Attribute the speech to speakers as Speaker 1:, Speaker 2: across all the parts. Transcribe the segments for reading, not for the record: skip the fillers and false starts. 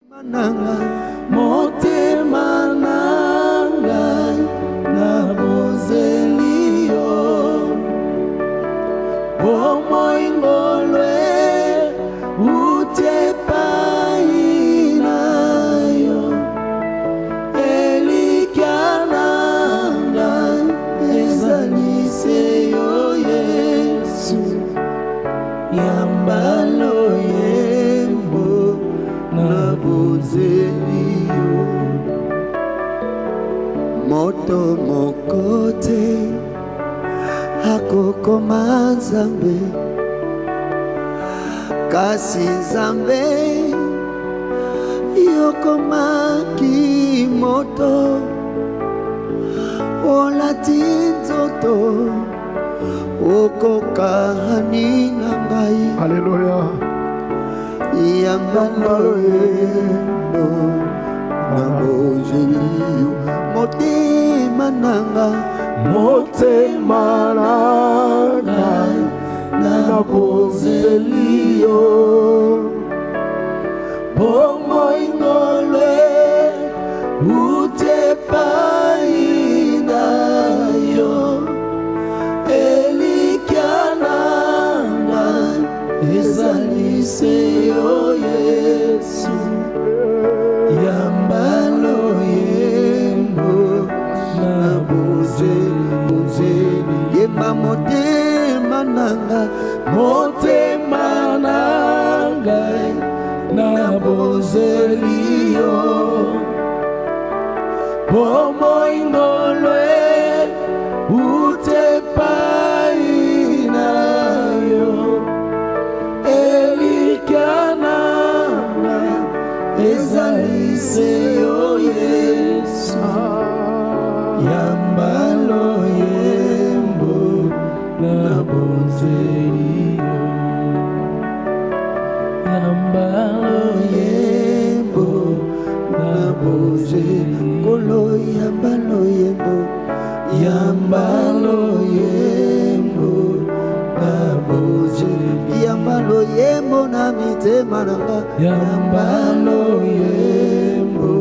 Speaker 1: Mananga motema nanga na bozelio omoingolwe utepainayo elikananga ezaliseyo Yesu yambalo yembo na bozelio moto mokote akokoma Nzambe kasi Nzambe yokomaki moto olati nzoto okokani na ngai.
Speaker 2: Alléluia.
Speaker 1: Yambalo yembo na bozelio motema nanga
Speaker 2: Motema nanga na bozelio
Speaker 1: bomoingolwe utepainayo elikananga ezaliseyo Yesu yambalo yembo na bozeli yemba motema nanga na bozelio bomoingolwe utepainayo elikananga ezaliseyo Yesu yambalo yembo na bozelio yambalo yembo na bozelio kolo yambalo yembo na bozelio yambalo yembo na mitema nanga yambalo yembo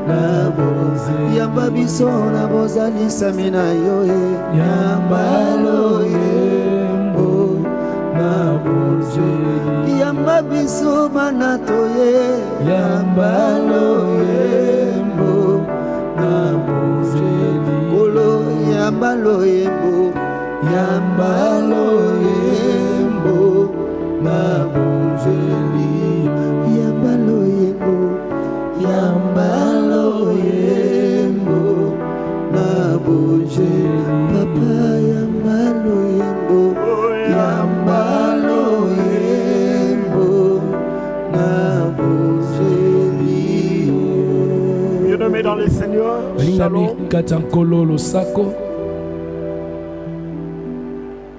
Speaker 1: na bozelio yamba biso na bozalisa mina yo yambalo yembo na bozelio yamba biso manatoye yambalo yembo na bozelio kolo yambalo yembo na bozelio yambalo yembo na bozelio papa yambalo yembo na bozelio.
Speaker 2: Bien-aimés dans le Seigneur, shalom.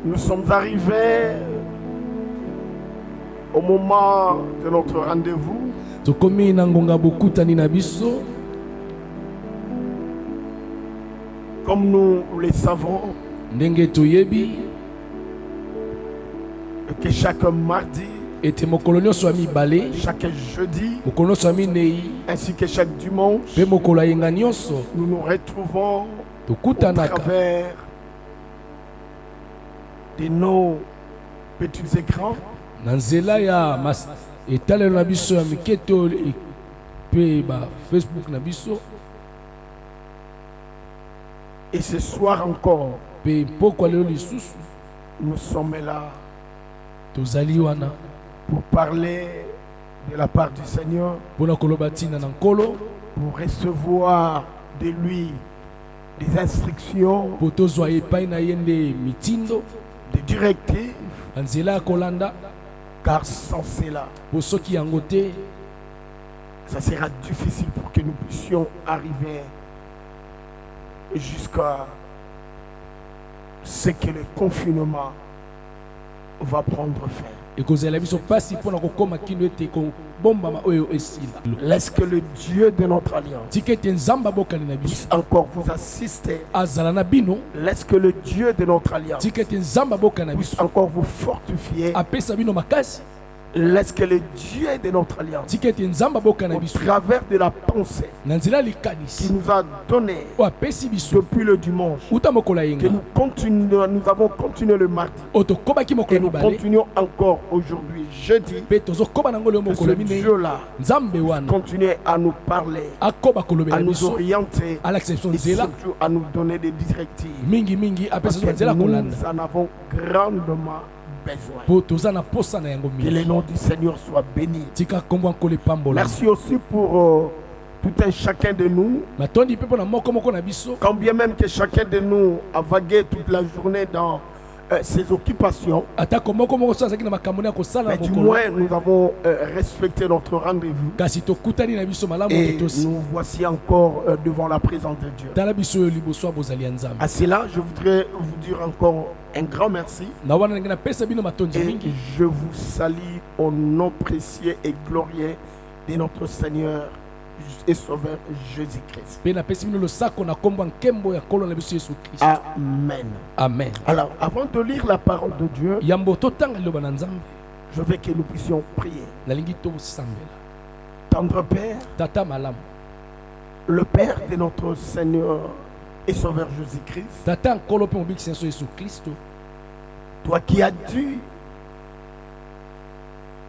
Speaker 2: Nous sommes arrivés au moment de notre rendez-vous. Comme nous le savons, que chaque mardi, chaque jeudi, ainsi que chaque dimanche, nous nous retrouvons au travers de nos petits écrans et ce soir encore nous sommes là pour parler de la part du Seigneur, pour recevoir de lui des instructions, des directives, car sans cela, ça sera difficile pour que nous puissions arriver jusqu'à ce que le confinement va prendre fin. Laisse que le Dieu de notre alliance puisse encore vous assister. Laisse que le Dieu de notre alliance puisse encore vous fortifier Laisse que le Dieu de notre alliance,
Speaker 1: tika ete nzambe aboka na
Speaker 2: au
Speaker 1: biso
Speaker 2: travers de la pensée
Speaker 1: na nzela
Speaker 2: qui
Speaker 1: likanisi
Speaker 2: nous a donné
Speaker 1: oyo apesi biso
Speaker 2: depuis le dimanche,
Speaker 1: uta mokolo ya
Speaker 2: que
Speaker 1: yenga
Speaker 2: nous avons continué le mardi,
Speaker 1: oyo tokóbaki
Speaker 2: et
Speaker 1: mokolo ya
Speaker 2: nous
Speaker 1: mibale
Speaker 2: continuons encore aujourd'hui, jeudi,
Speaker 1: mpe tozokoba nango leo
Speaker 2: que
Speaker 1: mokolo
Speaker 2: ce
Speaker 1: ya minei
Speaker 2: Dieu-là
Speaker 1: nzambe wana
Speaker 2: continue à nous parler,
Speaker 1: akoba
Speaker 2: à
Speaker 1: kolobela
Speaker 2: nous
Speaker 1: biso
Speaker 2: orienter
Speaker 1: alakisa biso
Speaker 2: et
Speaker 1: nzela
Speaker 2: surtout à nous donner des directives.
Speaker 1: mingi
Speaker 2: Parce
Speaker 1: apesa biso
Speaker 2: que
Speaker 1: banzela
Speaker 2: nous
Speaker 1: kolanda
Speaker 2: en avons grandement besoin.
Speaker 1: mpo toza na posa na yango
Speaker 2: Que le
Speaker 1: mingi
Speaker 2: nom du Seigneur soit béni.
Speaker 1: tika kombo ya nkolo epambola
Speaker 2: Merci aussi pour tout un chacun de nous.
Speaker 1: matondi mpe mpo na moko na biso
Speaker 2: Quand bien même que chacun de nous a vagué toute la journée dans ses occupations,
Speaker 1: atako moko so azalaki na makambo ya kosala
Speaker 2: mais
Speaker 1: na
Speaker 2: du
Speaker 1: mokolo
Speaker 2: moins nous avons respecté notre rendez-vous.
Speaker 1: kasi tokutani na biso malamu
Speaker 2: Et
Speaker 1: totosi
Speaker 2: nous voici encore devant la présence de Dieu.
Speaker 1: tala biso oyo liboso ya bozali ya nzambe
Speaker 2: À cela, je voudrais vous dire encore un grand merci.
Speaker 1: na wana ndenge napesa bino matondi
Speaker 2: Et
Speaker 1: mingi
Speaker 2: je vous salue au nom précieux et glorieux de notre Seigneur et Sauveur Jésus-Christ.
Speaker 1: mpe napesi bino losako na kombo ya nkembo ya nkolo na biso yesu kristo
Speaker 2: Amen.
Speaker 1: amen
Speaker 2: Alors, avant de lire la parole de Dieu,
Speaker 1: yambo totanga liloba na nzambe
Speaker 2: je veux que nous puissions prier.
Speaker 1: nalingi tosambela
Speaker 2: Tendre Père,
Speaker 1: tata malamu
Speaker 2: le Père de notre Seigneur et Sauveur Jésus-Christ,
Speaker 1: tata nkolo mpe mobikisi na biso yesu kristo
Speaker 2: toi qui as dû,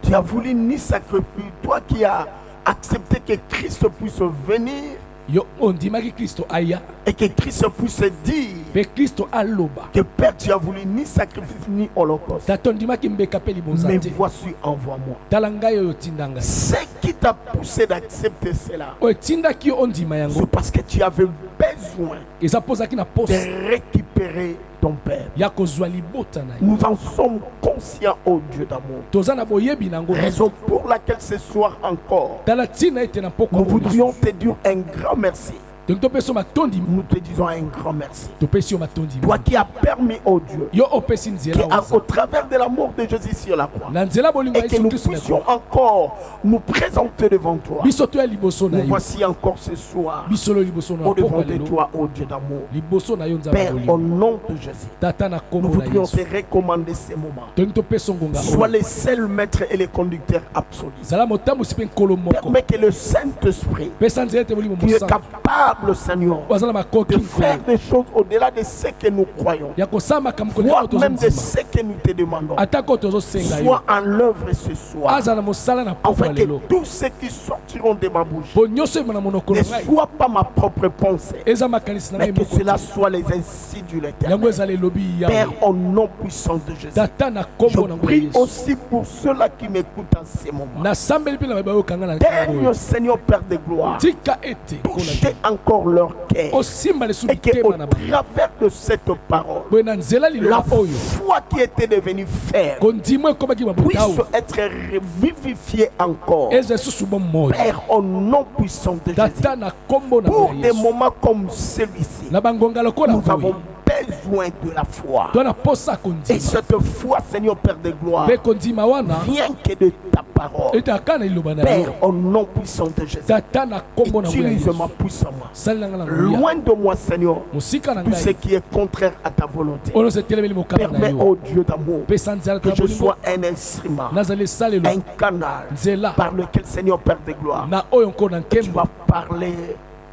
Speaker 2: tu as voulu ni sacrifice, toi qui as accepté que Christ puisse venir
Speaker 1: yo ondimaki kristo aya
Speaker 2: et que Christ puisse dire
Speaker 1: mpe kristo aloba
Speaker 2: que Père, tu as voulu ni sacrifice ni holocauste.
Speaker 1: tata ondimaki mbeka mpe libonza
Speaker 2: Mais
Speaker 1: te
Speaker 2: voici, envoie-moi.
Speaker 1: tala ngai oyo otinda ngai
Speaker 2: Ce qui t'a poussé d'accepter cela,
Speaker 1: oyo etindaki yo ondima yango
Speaker 2: c'est parce que tu avais besoin
Speaker 1: eza mpo ozalaki na posa
Speaker 2: de récupérer ton Père.
Speaker 1: ya kozwa libota na ye
Speaker 2: Nous en sommes conscients, ô Dieu d'amour.
Speaker 1: toza na boyebi na yango
Speaker 2: Raison pour laquelle ce soir encore,
Speaker 1: tala ntina ete na pokwa
Speaker 2: nous voudrions te dire un grand merci.
Speaker 1: donc topesi yo matondi
Speaker 2: Nous te disons un grand merci.
Speaker 1: topesi yo matondi
Speaker 2: Toi qui as permis, ô Dieu,
Speaker 1: yo opesi nzela
Speaker 2: qu'au travers de la mort de Jésus sur la croix,
Speaker 1: na nzela bolingo ya
Speaker 2: et que
Speaker 1: yesu
Speaker 2: nous
Speaker 1: kristo na
Speaker 2: puissions
Speaker 1: ekolo
Speaker 2: encore nous présenter devant toi.
Speaker 1: biso toya liboso na
Speaker 2: Nous
Speaker 1: yo
Speaker 2: voici encore ce soir
Speaker 1: biso lo liboso na
Speaker 2: au devant
Speaker 1: pokwa
Speaker 2: de
Speaker 1: lelo
Speaker 2: toi, ô Dieu d'amour.
Speaker 1: liboso na yo nzambe
Speaker 2: Père, au
Speaker 1: bolingo
Speaker 2: nom de Jésus,
Speaker 1: tata na
Speaker 2: nous
Speaker 1: kombo na
Speaker 2: voudrions
Speaker 1: yesu
Speaker 2: te recommander ces moments.
Speaker 1: tolingi topesa ngonga
Speaker 2: Sois
Speaker 1: oyo
Speaker 2: le seul maître et le conducteur absolu.
Speaker 1: zala motambusi mpe nkolo moko
Speaker 2: Permets que le Saint-Esprit,
Speaker 1: pesa nzela ete bolimo
Speaker 2: qui est
Speaker 1: mosantu
Speaker 2: capable, Seigneur,
Speaker 1: oyo aza na makoki
Speaker 2: de faire
Speaker 1: nkolo
Speaker 2: des choses au-delà de ce que nous croyons,
Speaker 1: ya kosala makambo koleka
Speaker 2: voire
Speaker 1: oyo
Speaker 2: même de
Speaker 1: tozondima
Speaker 2: ce que nous te demandons,
Speaker 1: atako oyo tozosenga yo
Speaker 2: soit en l'œuvre ce soir,
Speaker 1: azala na mosala na pokwa
Speaker 2: afin que
Speaker 1: lelo
Speaker 2: tous ceux qui sortiront de ma bouche
Speaker 1: po nyonso ema na monoko
Speaker 2: ne
Speaker 1: na ngai
Speaker 2: soient pas ma propre pensée,
Speaker 1: eza makanisi na
Speaker 2: mais
Speaker 1: ngai
Speaker 2: que
Speaker 1: moko
Speaker 2: cela
Speaker 1: te.
Speaker 2: soit les insights de
Speaker 1: yango
Speaker 2: l'Éternel.
Speaker 1: ezala elobi
Speaker 2: Père,
Speaker 1: yawe
Speaker 2: au nom puissant de Jésus,
Speaker 1: tata na
Speaker 2: je
Speaker 1: kombo na ngo ya
Speaker 2: prie
Speaker 1: yesu
Speaker 2: aussi pour ceux-là qui m'écoutent en ces moments.
Speaker 1: nasambeli mpe na bayebi bayokanga na ntango
Speaker 2: Daigne,
Speaker 1: oyo
Speaker 2: Seigneur Père de gloire,
Speaker 1: tika ete
Speaker 2: toucher encore leur cœur.
Speaker 1: osimba lisusu
Speaker 2: Et qu'au
Speaker 1: bitema na bango
Speaker 2: travers de cette parole,
Speaker 1: boye na nzela
Speaker 2: la
Speaker 1: liloba oyo
Speaker 2: foi qui était devenue ferme
Speaker 1: kondima ekomaki mabuta
Speaker 2: puisse
Speaker 1: oyo
Speaker 2: être revivifiée encore.
Speaker 1: eza lisusu bomoi
Speaker 2: Père, au nom puissant de Jésus,
Speaker 1: tata na kombo na
Speaker 2: pour
Speaker 1: ngo ya
Speaker 2: des
Speaker 1: yesu
Speaker 2: moments comme celui-ci,
Speaker 1: na bangonga lokola
Speaker 2: nous avons
Speaker 1: boye
Speaker 2: besoin de la foi.
Speaker 1: to na posa
Speaker 2: Et
Speaker 1: kondima
Speaker 2: cette foi, Seigneur Père de gloire,
Speaker 1: mpe kondima wana
Speaker 2: vient que de ta parole.
Speaker 1: ete aka na liloba na
Speaker 2: Père,
Speaker 1: yo
Speaker 2: au nom puissant de Jésus,
Speaker 1: tata na kombo na ngo ya yesu
Speaker 2: utilise-moi puissamment.
Speaker 1: salela nga na nguya
Speaker 2: Loin de moi, Seigneur,
Speaker 1: mosika na
Speaker 2: tout ce
Speaker 1: ngai
Speaker 2: qui est contraire à ta volonté.
Speaker 1: oyo nyonso etelemeli mokama na
Speaker 2: Permets,
Speaker 1: yo
Speaker 2: ô Dieu d'amour,
Speaker 1: pesa nzela
Speaker 2: que
Speaker 1: to ya
Speaker 2: je
Speaker 1: bolingo
Speaker 2: sois un instrument,
Speaker 1: nazali esalelo
Speaker 2: un canal
Speaker 1: nzela
Speaker 2: par lequel, Seigneur Père de gloire,
Speaker 1: na oyo nkolo na
Speaker 2: tu
Speaker 1: nkembo
Speaker 2: vas parler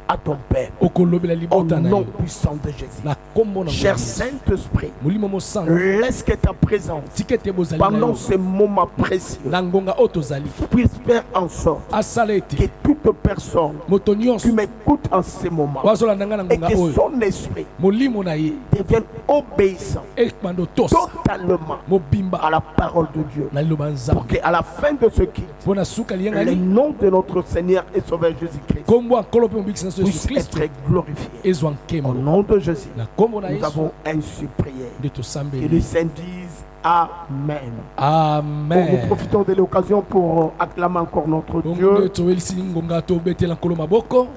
Speaker 2: à ton Père.
Speaker 1: okolobela
Speaker 2: Au
Speaker 1: libota na
Speaker 2: nom
Speaker 1: yo
Speaker 2: puissant de Jésus.
Speaker 1: na kombo na ngo ya
Speaker 2: Cher
Speaker 1: yesu
Speaker 2: Saint-Esprit,
Speaker 1: molimo mosantu
Speaker 2: laisse que ta présence,
Speaker 1: tika ete bozali na
Speaker 2: pendant
Speaker 1: yo
Speaker 2: ce moment précieux,
Speaker 1: na ngonga oyo tozali
Speaker 2: puisse faire en sorte
Speaker 1: asala
Speaker 2: que
Speaker 1: ete
Speaker 2: toute personne
Speaker 1: moto nyonso
Speaker 2: qui m'écoute en ce moment
Speaker 1: oyo azolanda nga na
Speaker 2: et
Speaker 1: ngonga
Speaker 2: que
Speaker 1: oyo
Speaker 2: son esprit
Speaker 1: molimo na ye
Speaker 2: devienne obéissant
Speaker 1: ekbanda otosa
Speaker 2: totalement
Speaker 1: mobimba
Speaker 2: à la parole de Dieu.
Speaker 1: na liloba
Speaker 2: Pour
Speaker 1: nzambe
Speaker 2: qu'à la fin de ce qui,
Speaker 1: mpo na suka
Speaker 2: le
Speaker 1: liyengali
Speaker 2: nom de notre Seigneur et Sauveur Jésus-Christ
Speaker 1: kombo ya nkolo mpe mobikisi na so yesu
Speaker 2: puisse
Speaker 1: kristo
Speaker 2: être glorifié.
Speaker 1: ezwa
Speaker 2: Au
Speaker 1: nkembo
Speaker 2: nom de Jésus,
Speaker 1: na kombo na
Speaker 2: nous
Speaker 1: yesu
Speaker 2: avons ainsi prié.
Speaker 1: nde
Speaker 2: Que les
Speaker 1: tosambeli
Speaker 2: saints disent Amen. Nous
Speaker 1: amen
Speaker 2: profitons de l'occasion pour acclamer encore notre
Speaker 1: bongo nde
Speaker 2: Dieu.
Speaker 1: toyelisi ngonga tobetela nkolo maboko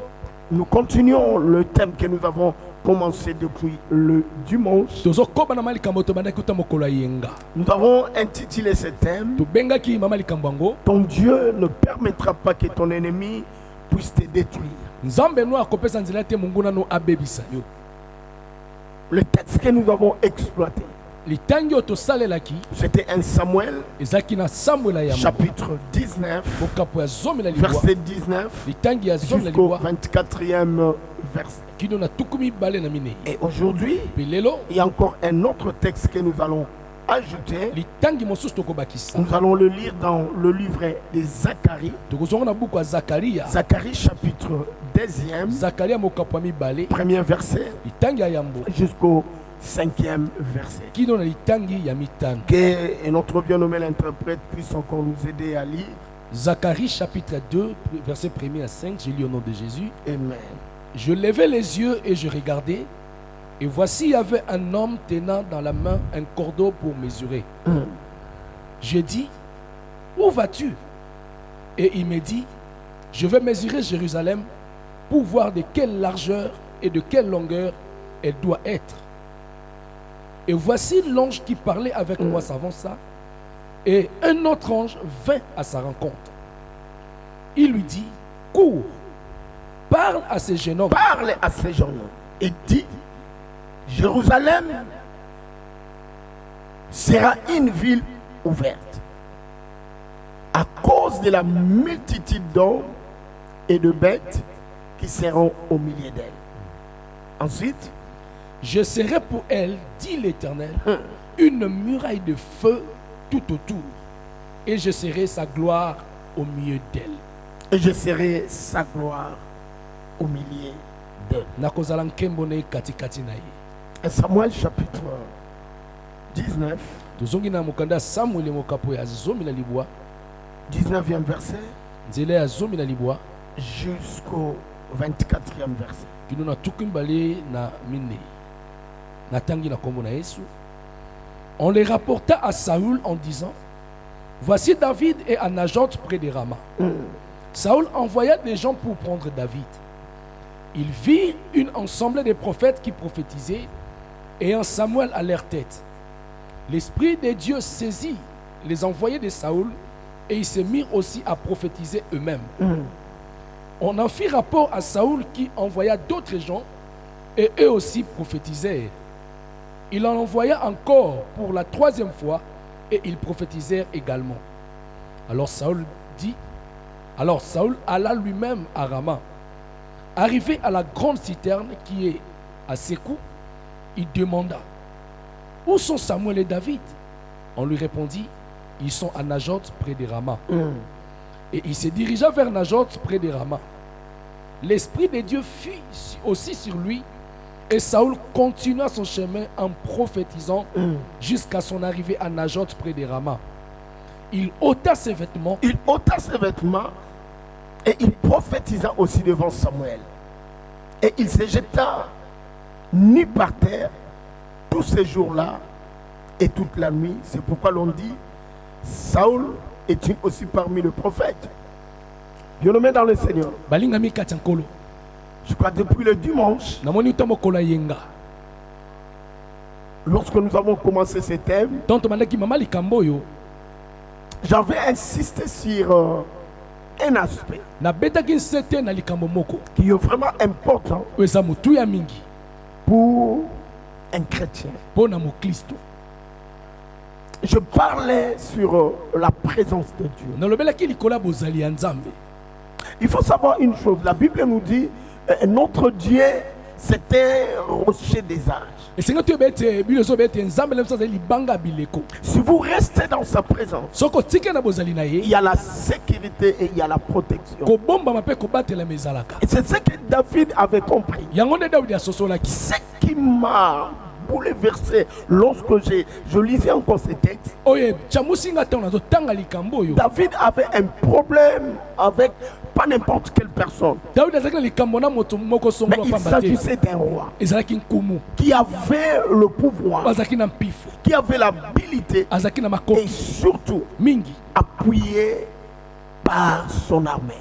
Speaker 2: Nous continuons le thème que nous avons commencé depuis le dimanche.
Speaker 1: tozokoba na malikambo tobandaki kuta mokolo ya yenga
Speaker 2: Nous avons intitulé ce thème
Speaker 1: tobengaki mama likambo yango
Speaker 2: Ton Dieu ne permettra pas que ton ennemi puisse te détruire.
Speaker 1: nzambe no akopesa nzela te monguna no abebisa yo
Speaker 2: Le texte que nous avons exploité, C'était un Samuel, chapitre 19, verset 19, jusqu'au 24e verset. Et aujourd'hui, il y a encore un autre texte que nous allons ajouter. Nous allons le lire dans le livre de Zacharie. Zacharie chapitre 2e, premier verset, jusqu'au 5e verset. Que notre bien-nommé l'interprète puisse encore nous aider à lire.
Speaker 1: Zacharie chapitre 2, verset 1er à 5, j'ai lu au nom de Jésus.
Speaker 2: Amen.
Speaker 1: Je levai les yeux et je regardais, et voici il y avait un homme tenant dans la main un cordeau pour mesurer. Je dis, où vas-tu? Et il me dit, je vais mesurer Jérusalem pour voir de quelle largeur et de quelle longueur elle doit être. Et voici l'ange qui parlait avec moi s'avança, et un autre ange vint à sa rencontre. Il lui dit, cours, parle à ces jeunes hommes.
Speaker 2: Parle à ces jeunes hommes et dit, Jérusalem sera une ville ouverte à cause de la multitude d'hommes et de bêtes qui seront au milieu d'elle. Ensuite,
Speaker 1: je serai pour elle, dit l'Éternel, une muraille de feu tout autour, et je serai sa gloire au milieu d'elle.
Speaker 2: Et je serai sa gloire au milieu d'elle. Et Samuel chapitre 19, 19e verset jusqu'au 24e verset.
Speaker 1: On les rapporta à Saül en disant, voici David est à Najoth près de Rama. Saül envoya des gens pour prendre David. Ils virent une assemblée de prophètes qui prophétisaient, et un Samuel à leur tête. L'Esprit de Dieu saisit les envoyés de Saül, et ils se mirent aussi à prophétiser eux-mêmes. On en fit rapport à Saül qui envoya d'autres gens, et eux aussi prophétisèrent. Il en envoya encore pour la 3e fois, et ils prophétisèrent également. Alors Saül alla lui-même à Rama. Arrivé à la grande citerne qui est à Sékou, il demanda, où sont Samuel et David? On lui répondit, ils sont à Najoth près de Rama. Et il se dirigea vers Najoth près de Rama. L'Esprit de Dieu fut aussi sur lui, et Saül continua son chemin en prophétisant jusqu'à son arrivée à Najoth près de Rama. Il ôta ses vêtements.
Speaker 2: Et il prophétisa aussi devant Samuel. Et il se jeta nu par terre tous ces jours-là et toute la nuit. C'est pourquoi l'on dit, Saül est aussi parmi les prophètes. Bien-aimé dans le Seigneur. Je crois depuis le dimanche, lorsque nous avons commencé ce thème, j'avais insisté sur un aspect qui est vraiment important pour un chrétien. Je parlais sur la présence de Dieu. Il faut savoir une chose, la Bible nous dit notre Dieu c'est un rocher des âges. Si vous restez dans sa présence, il y a la sécurité et il y a la protection. Et c'est ce que David avait compris. Ce qui m'a bouleversé lorsque je lisais encore ces textes. David avait un problème avec pas n'importe quelle personne. Mais il s'agissait d'un roi qui avait le pouvoir, qui avait l'habilité et surtout appuyé par son armée.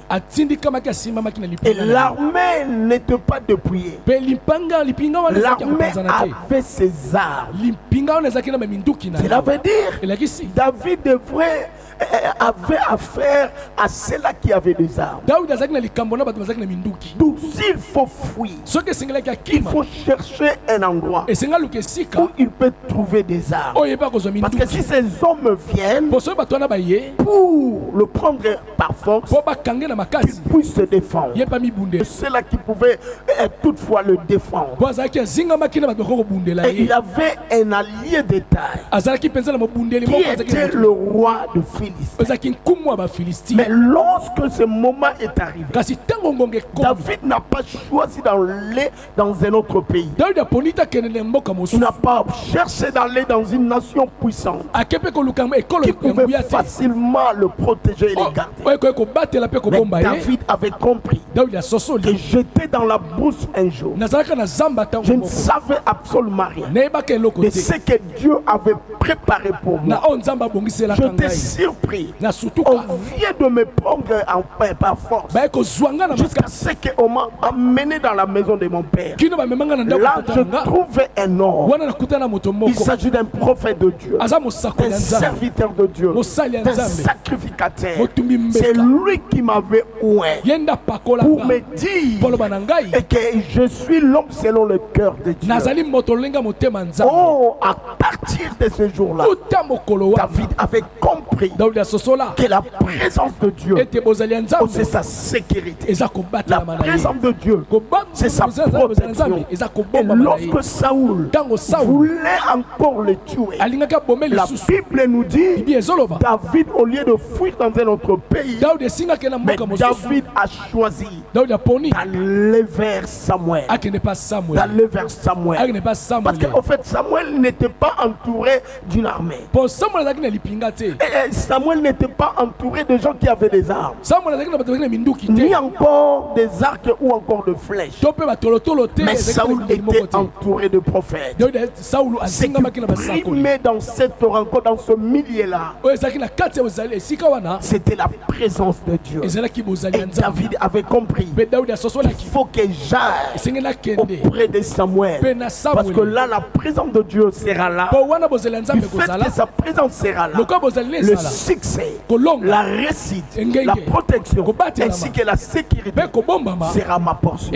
Speaker 2: Et l'armée n'était pas dépouillée. L'armée avait ses armes. Cela veut dire David devrait avait affaire à ceux-là qui avaient des armes. Donc s'il faut fuir, il faut chercher un endroit où il peut trouver des armes. Parce que si ces hommes viennent pour le prendre par force, qu'il puisse se défendre. Ceux-là qui pouvaient toutefois le défendre. Et il avait un allié de taille qui était le roi de Philistie. Mais lorsque ce moment est arrivé, David n'a pas choisi d'aller dans un autre pays. Il n'a pas cherché d'aller dans une nation puissante qui pouvait facilement le protéger et le garder. Mais David avait compris que j'étais dans la brousse un jour. Je ne savais absolument rien de ce que Dieu avait préparé pour moi. J'étais surpris. On vient de me prendre par force jusqu'à ce qu'on m'a amené dans la maison de mon père. Là, je trouvais un homme. Il s'agit d'un prophète de Dieu, d'un serviteur de Dieu, d'un sacrificateur. C'est lui qui m'avait oué pour me dire que je suis l'homme selon le cœur de Dieu. Oh, à partir de ce jour-là, David avait compris que la présence de Dieu, c'est sa sécurité. La présence de Dieu, c'est sa protection. Et lorsque Saoul voulait encore le tuer, la Bible nous dit, David, au lieu de fuir dans un autre pays, mais David a choisi d'aller vers Samuel. D'aller vers Samuel. Parce qu'en fait, Samuel n'était pas entouré d'une armée. Et Samuel n'était pas entouré de gens qui avaient des armes, ni encore des arcs ou encore de flèches. Mais Saoul était entouré de prophètes. Ce qui primait dans cette rencontre, dans ce milieu-là, c'était la présence de Dieu. Et David avait compris qu'il faut que j'aille auprès de Samuel, parce que là, la présence de Dieu sera là. Du fait que sa présence sera là, le succès, la réussite, la protection, ainsi que la sécurité sera ma portion.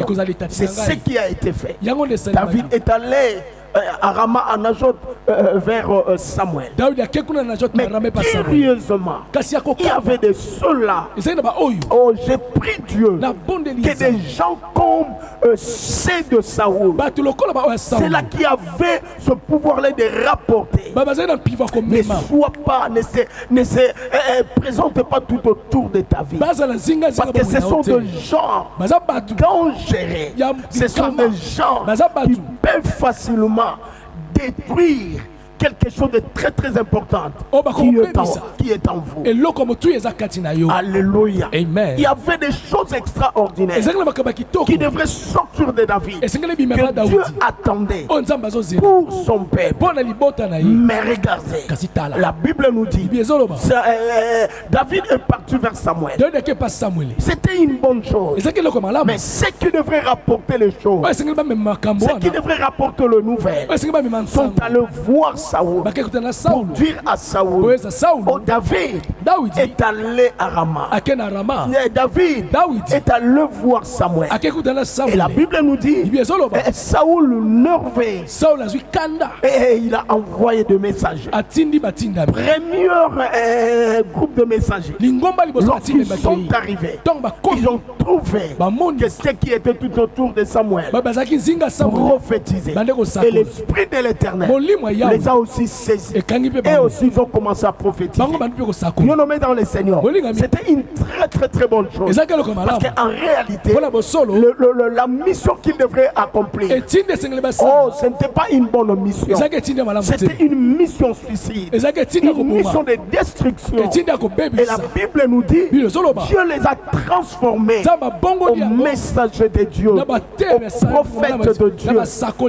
Speaker 2: C'est ce qui a été fait. David est allé à Rama, à Najot, vers Samuel. Mais curieusement, il y avait des ceux-là. Oh, j'ai pris Dieu que des gens comme ceux de Saoul, c'est là qui avait ce pouvoir-là de rapporter. Ne sois pas, ne se présente pas tout autour de ta vie. Parce que ce sont des gens dangereux. Ce sont des gens qui peuvent facilement détruire quelque chose de très très important qui est en vous. Alléluia.
Speaker 1: Amen.
Speaker 2: Il y avait des choses extraordinaires qui devraient sortir de David, que Dieu attendait pour son peuple. Mais regardez, la Bible nous dit, David est parti vers Samuel. C'était une bonne chose. Mais ce qui devrait rapporter les choses, ce qui devrait rapporter le nouvel, sont allés voir Saoul pour dire à Saoul, oh, David est allé à Rama. David est allé voir Samuel. Et la Bible nous dit, Saoul nerveux, et il a envoyé des messagers. Premier groupe de messagers, lorsqu'ils sont arrivés, ils ont trouvé que ce qui était tout autour de Samuel prophétisé. Et l'Esprit de l'Éternel les a aussi saisis. Et aussi ils ont commencé à prophétiser. Nous nommés dans le Seigneur. C'était une très très très bonne chose. Parce qu'en réalité, la mission qu'il devrait accomplir, oh, ce n'était pas une bonne mission. C'était une mission suicide. Une mission de destruction. Et la Bible nous dit, Dieu les a transformés aux messagers de Dieu, aux prophètes de Dieu.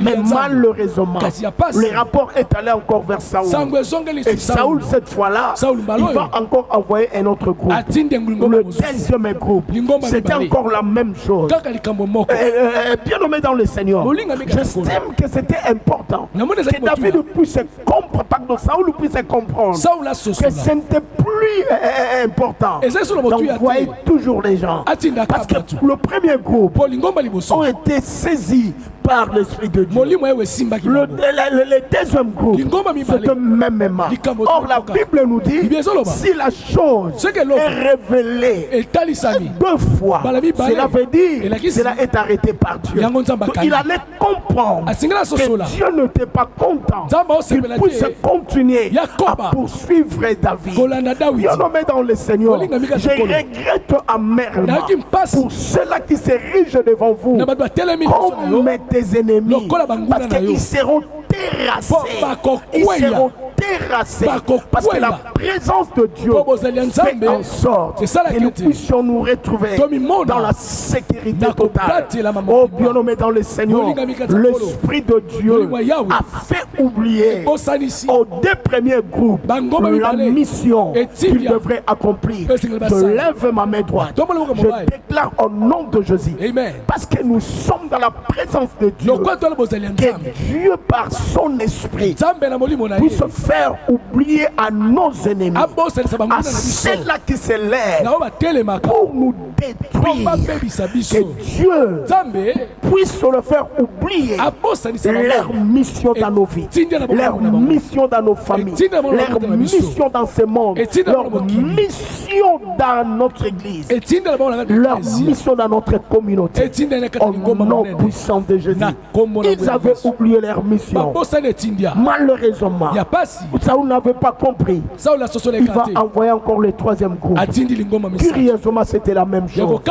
Speaker 2: Mais malheureusement, le rapport est allé en encore vers Saoul. Et Saoul, cette fois-là, il va encore envoyer un autre groupe. Le deuxième groupe. C'était encore la même chose. Bien nommé dans le Seigneur. J'estime que c'était important que David puisse comprendre, pardon, Saoul puisse comprendre que ce n'était plus important d'envoyer toujours les gens. Parce que le premier groupe ont été saisis par l'Esprit de Dieu. Le deuxième groupe, c'est eux-mêmes. Or, la Bible nous dit, si la chose est révélée 2 fois, cela veut dire que cela est arrêté par Dieu. Donc, il allait comprendre que Dieu n'était pas content qu'il puisse continuer à poursuivre David. Bien nommé dans le Seigneur, je regrette amèrement pour ceux-là qui s'érigent devant vous comme des ennemis, parce qu'ils seront terrassés. Ils seront terrassés parce que la présence de Dieu fait en sorte que nous puissions nous retrouver dans la sécurité totale. Oh, bien nommé dans le Seigneur, l'Esprit de Dieu a fait oublier aux 2 premiers groupes la mission qu'ils devraient accomplir. Je lève ma main droite, je déclare au nom de Jésus, parce que nous sommes dans la présence de Dieu, que Dieu par son esprit puisse faire oublier à nos ennemis, à ceux-là qui se lèvent pour nous détruire, que Dieu puisse le faire oublier leur mission dans nos vies, leur mission dans nos familles, leur mission dans ce monde, leur mission dans notre église, leur mission dans notre communauté. Au nom puissant de Jésus, ils avaient oublié leur mission. Malheureusement, Saoul n'avait pas compris. Il va envoyer encore le 3e groupe. Curieusement, c'était la même chose.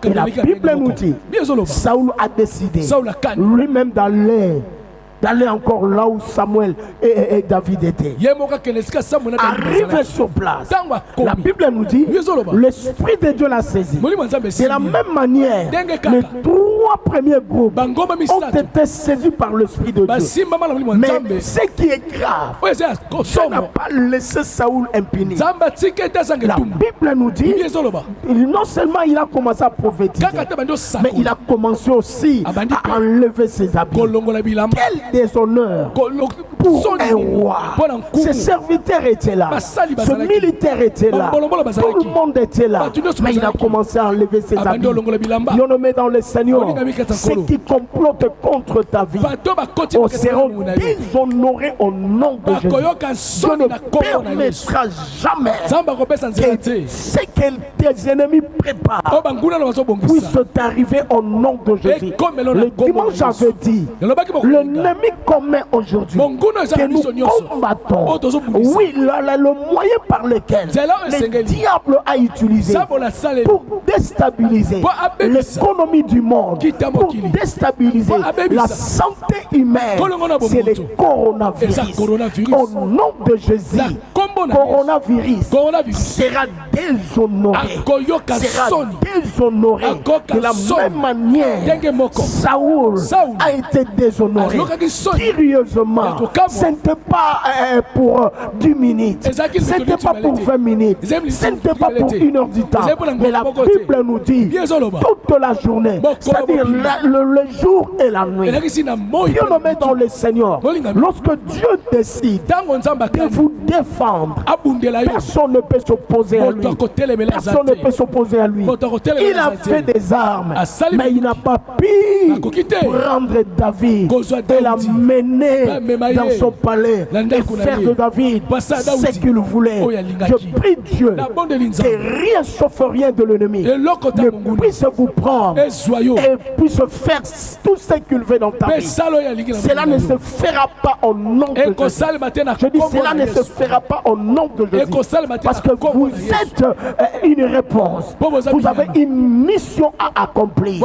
Speaker 2: Et la Bible nous dit, Saoul a décidé lui-même d'aller encore là où Samuel et David étaient. Arrivé sur place, la Bible nous dit, l'Esprit de Dieu l'a saisi. De la même manière, les 3 premiers groupes ont été saisis par l'Esprit de Dieu. Mais ce qui est grave, Dieu n'a pas laissé Saoul impuni. La Bible nous dit, non seulement il a commencé à prophétiser, mais il a commencé aussi à enlever ses habits. Quel déshonneur pour un roi. Ses serviteurs étaient là, ce militaire était là, tout le monde était là, mais il a commencé à enlever ses habits. Bien nommé dans le Seigneur, ceux qui complotent contre ta vie seront déshonorés au nom de Jésus. Dieu ne permettra jamais que ce que tes ennemis préparent puisse t'arriver au nom de Jésus. Le dimanche j'avais dit, l'ennemi commun aujourd'hui que nous combattons, oui, le moyen par lequel le diable a utilisé pour déstabiliser l'économie du monde, pour déstabiliser la santé humaine, c'est le coronavirus. Au nom de Jésus, coronavirus sera déshonoré, de la même manière Saoul a été déshonoré. Curieusement, ce n'était pas pour 10 minutes, ce n'était pas pour 20 minutes, ce n'était pas pour 1 heure du temps, mais la Bible nous dit toute la journée, c'est-à-dire le jour et la nuit. Dieu nommé dans le Seigneur, lorsque Dieu décide de vous défendre, personne ne peut s'opposer à lui. Personne ne peut s'opposer à lui. Il a fait des armes, mais il n'a pas pu prendre David et l'amener dans son palais et faire de David ce qu'il voulait. Je prie Dieu que rien sauf rien de l'ennemi ne puisse vous prendre et puisse faire tout ce qu'il veut dans ta vie. Cela ne se fera pas au nom de Jésus. Je dis cela ne se fera pas au nom de Jésus. Parce que vous êtes une réponse. Vous avez une mission à accomplir.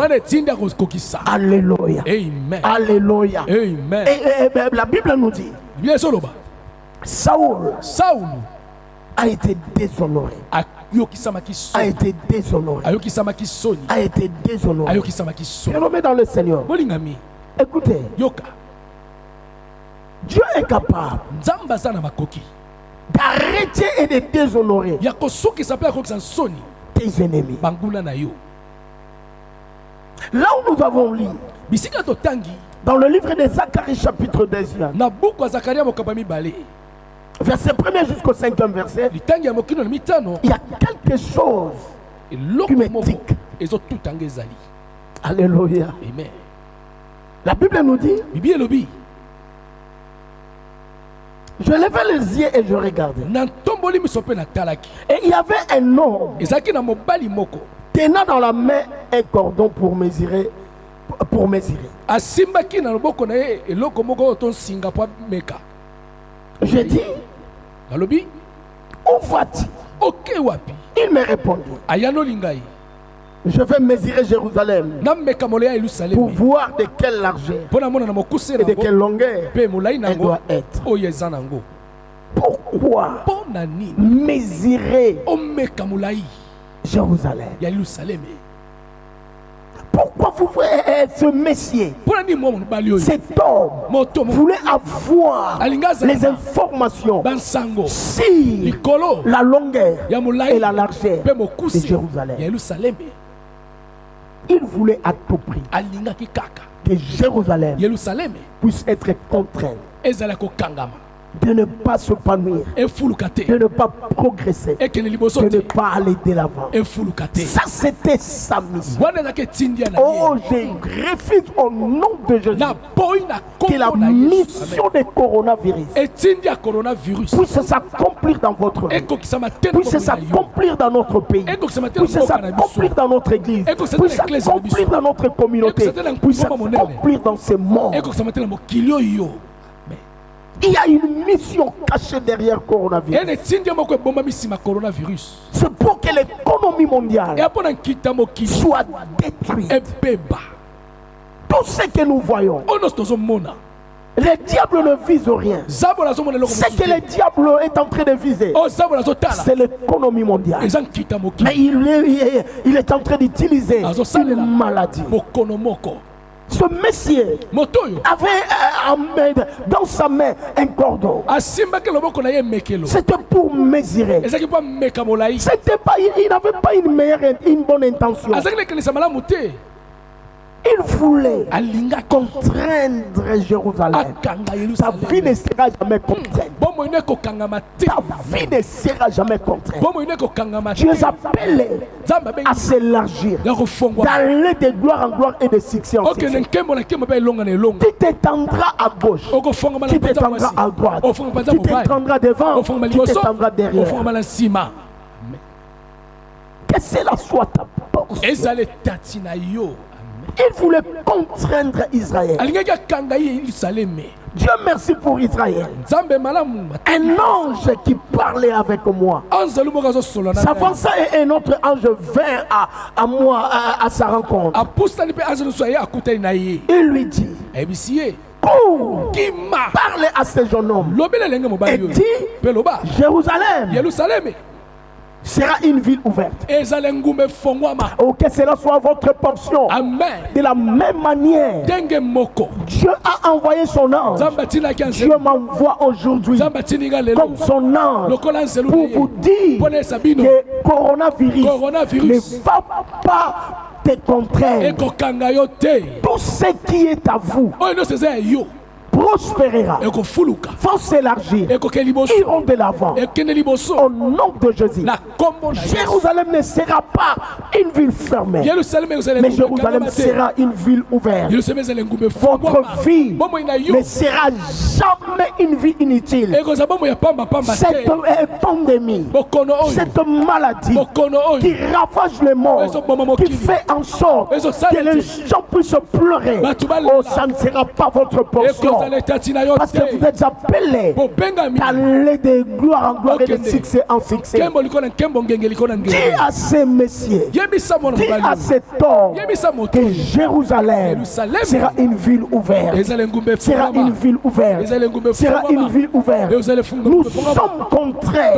Speaker 2: Alléluia.
Speaker 1: Amen.
Speaker 2: Alléluia.
Speaker 1: Amen.
Speaker 2: Et la Bible nous dit, Saoul a été déshonoré. A été déshonoré. A été déshonoré. Bien nommé dans le Seigneur. Écoutez, Dieu est capable d'arrêter et de déshonorer tes ennemis. Là où nous avons lu, dans le livre de Zacharie chapitre 2, verset 1 jusqu'au 5e verset, il y a quelque chose qui me tique. Alléluia.
Speaker 1: Amen.
Speaker 2: La Bible nous dit, je levais les yeux et je regardais. Et il y avait un homme tenant dans la main un cordon pour mesurer. Je dis, où vas-tu? Il me répondit, je vais mesurer Jérusalem pour voir de quelle largeur et de quelle longueur elle doit être. Pourquoi mesurer Jérusalem? Pourquoi vous voyez ce messier, cet homme voulait avoir les informations sur la longueur et la largeur de Jérusalem? Il voulait à tout prix que Jérusalem puisse être contrainte de ne pas se s'épanouir, de ne pas progresser, de ne pas aller de l'avant. Ça, c'était sa mission. Oh, je refuse au nom de Jésus que la mission des coronavirus puisse s'accomplir dans votre vie, puisse s'accomplir dans notre pays, puisse s'accomplir dans notre église, puisse s'accomplir dans notre communauté, puisse s'accomplir dans ce monde. Il y a une mission cachée derrière le coronavirus. C'est pour que l'économie mondiale soit détruite. Tout ce que nous voyons, le diable ne vise rien. Ce que le diable est en train de viser, c'est l'économie mondiale. Mais il est en train d'utiliser une maladie. Ce monsieur avait dans sa main un cordon. C'était pour mesurer. Il n'avait pas une bonne intention. Il voulait contraindre Jérusalem. Ta vie ne sera jamais contrainte. Ta vie ne sera jamais contrainte. Tu es appelé à s'élargir, d'aller de gloire en gloire et de succès en succès. Tu t'étendras à gauche, tu t'étendras à droite, tu t'étendras devant, tu t'étendras derrière. Que cela soit ta portion. Il voulait contraindre Israël. Dieu merci pour Israël. Un ange qui parlait avec moi. S'avança et un autre ange vint à moi à sa rencontre. Il lui dit, cours, parle à ce jeune homme et dit, Jérusalem sera une ville ouverte. Oh, que cela soit votre portion.
Speaker 1: Amen.
Speaker 2: De la même manière, Dieu a envoyé son ange. Dieu m'envoie aujourd'hui comme son ange pour vous dire que coronavirus ne va pas te contraindre. Tout ce qui est à vous prospérera, vont s'élargir, iront de l'avant au nom de Jésus. Jérusalem ne sera pas une ville fermée, mais Jérusalem sera une ville ouverte. Votre vie ne sera jamais une vie inutile. Cette pandémie, cette maladie qui ravage le monde, qui fait en sorte que les gens puissent pleurer, oh, ça ne sera pas votre portion. Parce que vous êtes appelés à aller de gloire en gloire et de succès en succès. Dis à ces messieurs, dis à cet homme que Jérusalem sera une ville ouverte. Sera une ville ouverte. Sera une ville ouverte. Nous sommes contraints.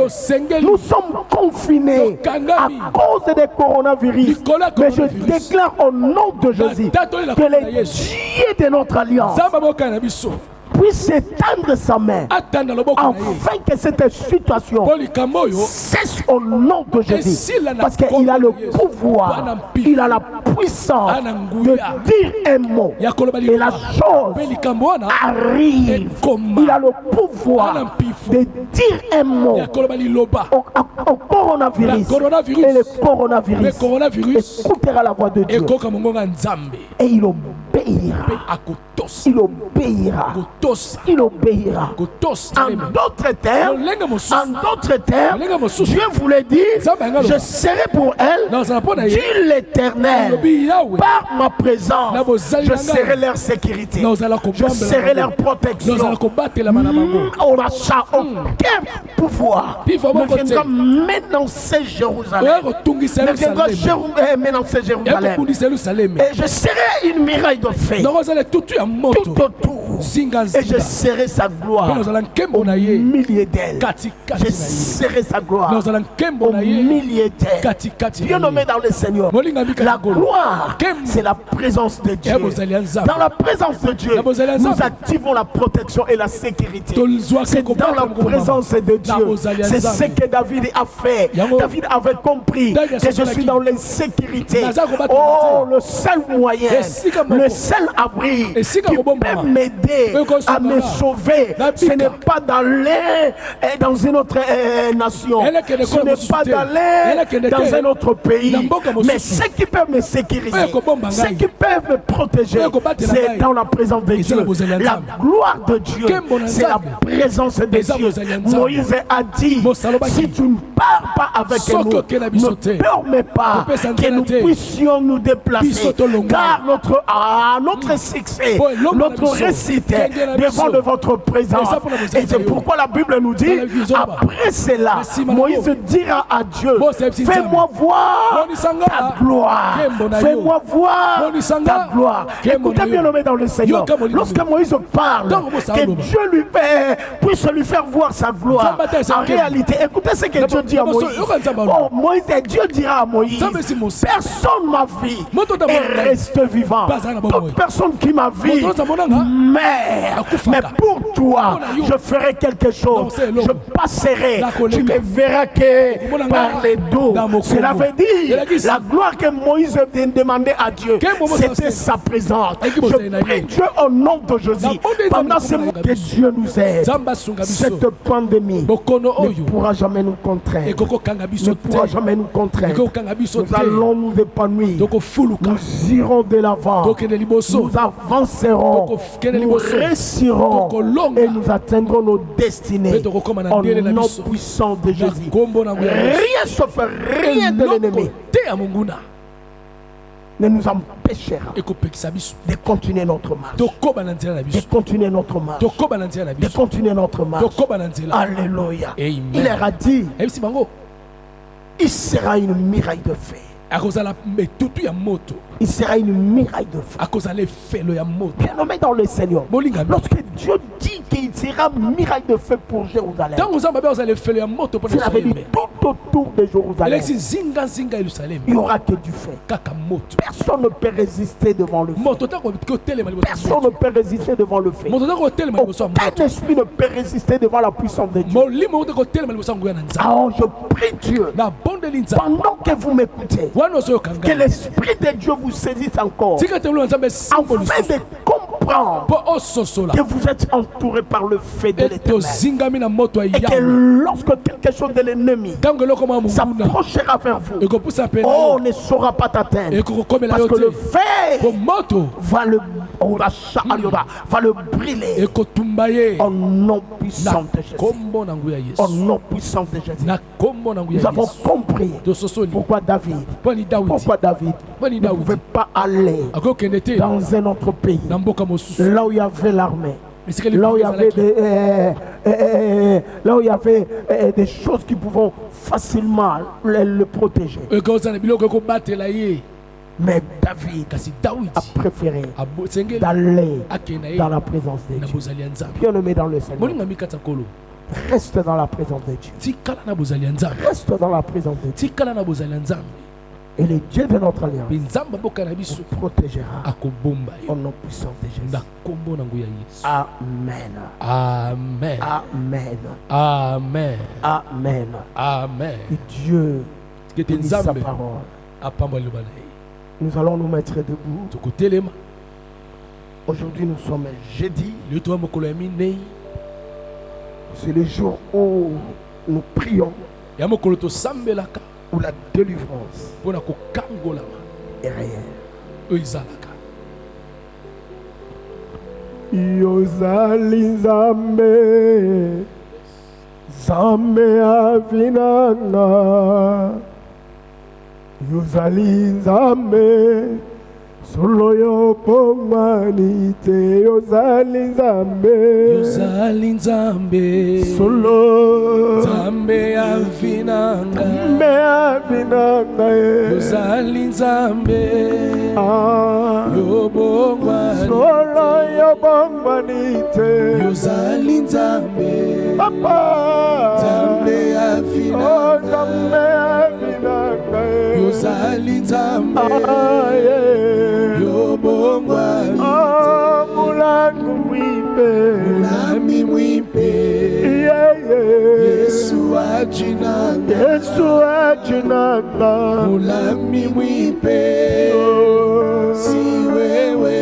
Speaker 2: Nous sommes confinés à cause des coronavirus. Mais je déclare au nom de Jésus que les dieux de notre alliance puisse étendre sa main afin que cette situation cesse au nom de Jésus. Parce qu'il a le pouvoir, il a la puissance de dire un mot et la chose arrive. Il a le pouvoir de dire un mot au coronavirus et le coronavirus écoutera la voix de Dieu et il obéira. Il obéira. Il obéira. En d'autres termes, Dieu voulait dire, je serai pour elle, dit l'Éternel, par ma présence, je serai leur sécurité, je serai leur protection. On n'a aucun pouvoir ne viendra menacer Jérusalem. Ne viendra menacer Jérusalem. Et je serai une muraille de feu tout autour. Et je serai sa gloire au milieu d'elle. Je serai sa gloire au milieu d'elle. Bien-aimé dans le Seigneur, la gloire, c'est la présence de Dieu. Dans la présence de Dieu, nous activons la protection et la sécurité. C'est dans la présence de Dieu. C'est ce que David a fait. David avait compris que je suis dans l'insécurité. Oh, le seul moyen, le seul abri qui peut m'aider à me sauver, ce n'est pas d'aller dans une autre nation, ce n'est pas d'aller dans un autre pays, mais ce qui peut me sécuriser, ce qui peut me protéger, c'est dans la présence de Dieu. La gloire de Dieu, c'est la présence de Dieu. Moïse a dit, si tu ne pars pas avec nous, ne permets pas que nous puissions nous déplacer, car notre succès, notre réussite devant de votre présence. Et c'est pourquoi la Bible nous dit, après cela, Moïse dira à Dieu, fais-moi voir ta gloire. Fais-moi voir ta gloire. Écoutez bien nommé dans le Seigneur. Lorsque Moïse parle, que Dieu puisse lui faire voir sa gloire. En réalité, écoutez ce que Dieu dit à Moïse. Oh, Moïse, Dieu dira à Moïse, personne m'a vu et reste vivant. Toute personne qui m'a vu mais pour toi, je ferai quelque chose. Je passerai. Tu ne verras que par les dos. Cela veut dire la gloire que Moïse demandait à Dieu, c'était sa présence. Je prie Dieu au nom de Jésus. Pendant ce mois que Dieu nous aide, cette pandémie ne pourra jamais nous contraindre. Ne pourra jamais nous contraindre. Nous allons nous épanouir. Nous irons de l'avant. Nous avancerons. Nous réussirons et nous atteindrons nos destinées au nom puissant de Jésus. Rien sauf rien de l'ennemi ne nous empêchera de continuer notre marche. De continuer notre marche. De continuer notre marche. Alléluia. Il leur a dit, il sera une muraille de feu. Il sera une muraille de feu. Bien nommé dans le Seigneur. Lorsque Dieu dit qu'il sera une muraille de feu pour Jérusalem, il avait dit tout autour de Jérusalem, il n'y aura que du feu. Personne ne peut résister devant le feu. Personne ne peut résister devant le feu. Aucun esprit ne peut résister devant la puissance de Dieu. Alors je prie Dieu, pendant que vous m'écoutez, que l'Esprit de Dieu vous saisisse encore, afin de comprendre que vous êtes entouré par le feu de l'Éternel, et que lorsque quelque chose de l'ennemi s'approchera vers vous, on ne saura pas t'atteindre, parce que le feu va le brûler au nom puissant de Jésus. Au nom puissant de Jésus. Nous avons compris pourquoi David ne pouvait pas aller dans un autre pays, là où il y avait l'armée, là où il y avait des choses qui pouvaient facilement le protéger. Mais David a préféré d'aller dans la présence de Dieu. Bien-aimé dans le Seigneur, reste dans la présence de Dieu. Reste dans la présence de Dieu. Et le Dieu de notre alliance vous protégera au nom puissant de Jésus. Amen.
Speaker 1: Amen.
Speaker 2: Amen.
Speaker 1: Amen.
Speaker 2: Amen.
Speaker 1: Amen.
Speaker 2: Que Dieu bénisse sa parole. Nous allons nous mettre debout. Aujourd'hui, nous sommes jeudi. C'est le jour où nous prions pour la délivrance est réelle. Yozali Nzambe, Nzambe avinanga. Yozali Nzambe, solo yo pomanite. Yozali Nzambe,
Speaker 1: Yozali Nzambe,
Speaker 2: solo
Speaker 1: Nzambe avinanga.
Speaker 2: Nzambe avinanga.
Speaker 1: Yozali Nzambe, yo bongwani.
Speaker 2: Solo yo pomanite.
Speaker 1: Yozali Nzambe,
Speaker 2: Papa,
Speaker 1: Nzambe avinanga.
Speaker 2: Nzambe avinanga.
Speaker 1: Yozali Nzambe, yo bongwani.
Speaker 2: Mulangu mwipe,
Speaker 1: Mulami mwipe, Yesu ajinanga.
Speaker 2: Yesu ajinanga.
Speaker 1: Mulami mwipe, si wewe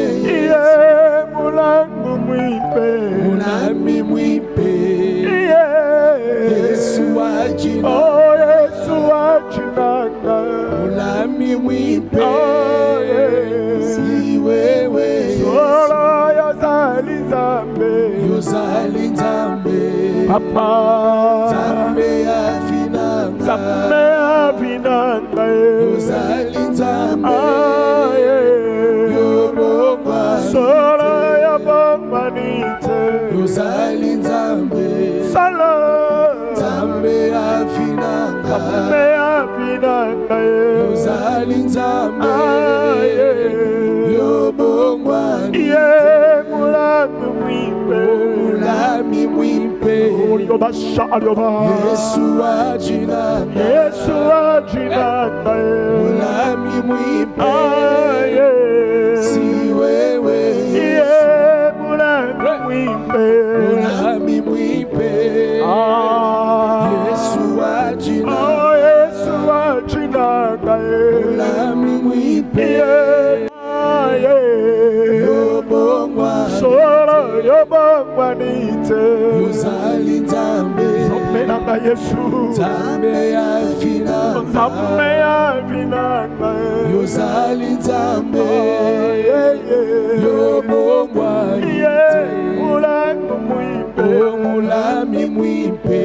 Speaker 2: mulangu mwipe,
Speaker 1: Mulami mwipe, Yesu ajinanga.
Speaker 2: Yesu ajinanga.
Speaker 1: Mulami mwipe, si wewe
Speaker 2: Solo yozali Nzambe,
Speaker 1: Yozali Nzambe,
Speaker 2: Papa,
Speaker 1: Nzambe afinanga.
Speaker 2: Nzambe avinanga.
Speaker 1: Yozali Nzambe, yo bongwani.
Speaker 2: Solo yobomanite.
Speaker 1: Yozali Nzambe,
Speaker 2: Solo
Speaker 1: Nzambe afinanga.
Speaker 2: Nzambe avinanga.
Speaker 1: Yozali Nzambe, yo bongwani.
Speaker 2: Mulangu mwipe,
Speaker 1: Mulami mwipe,
Speaker 2: Yobasha alyoba.
Speaker 1: Yesu ajinanga.
Speaker 2: Yesu ajinanga.
Speaker 1: Mulami mwipe, si wewe
Speaker 2: mulangu mwipe.
Speaker 1: Mulami mwipe, Yesu ajinanga.
Speaker 2: Yesu ajinanga.
Speaker 1: Mulami mwipe, yo bongwani.
Speaker 2: Solo yobongwanite.
Speaker 1: Yozali Nzambe,
Speaker 2: Nzambe nanga Yesu.
Speaker 1: Nzambe afinanga.
Speaker 2: Nzambe avinanga.
Speaker 1: Yozali Nzambe, yo bongwani.
Speaker 2: Mulangu mwipe.
Speaker 1: Mulami mwipe,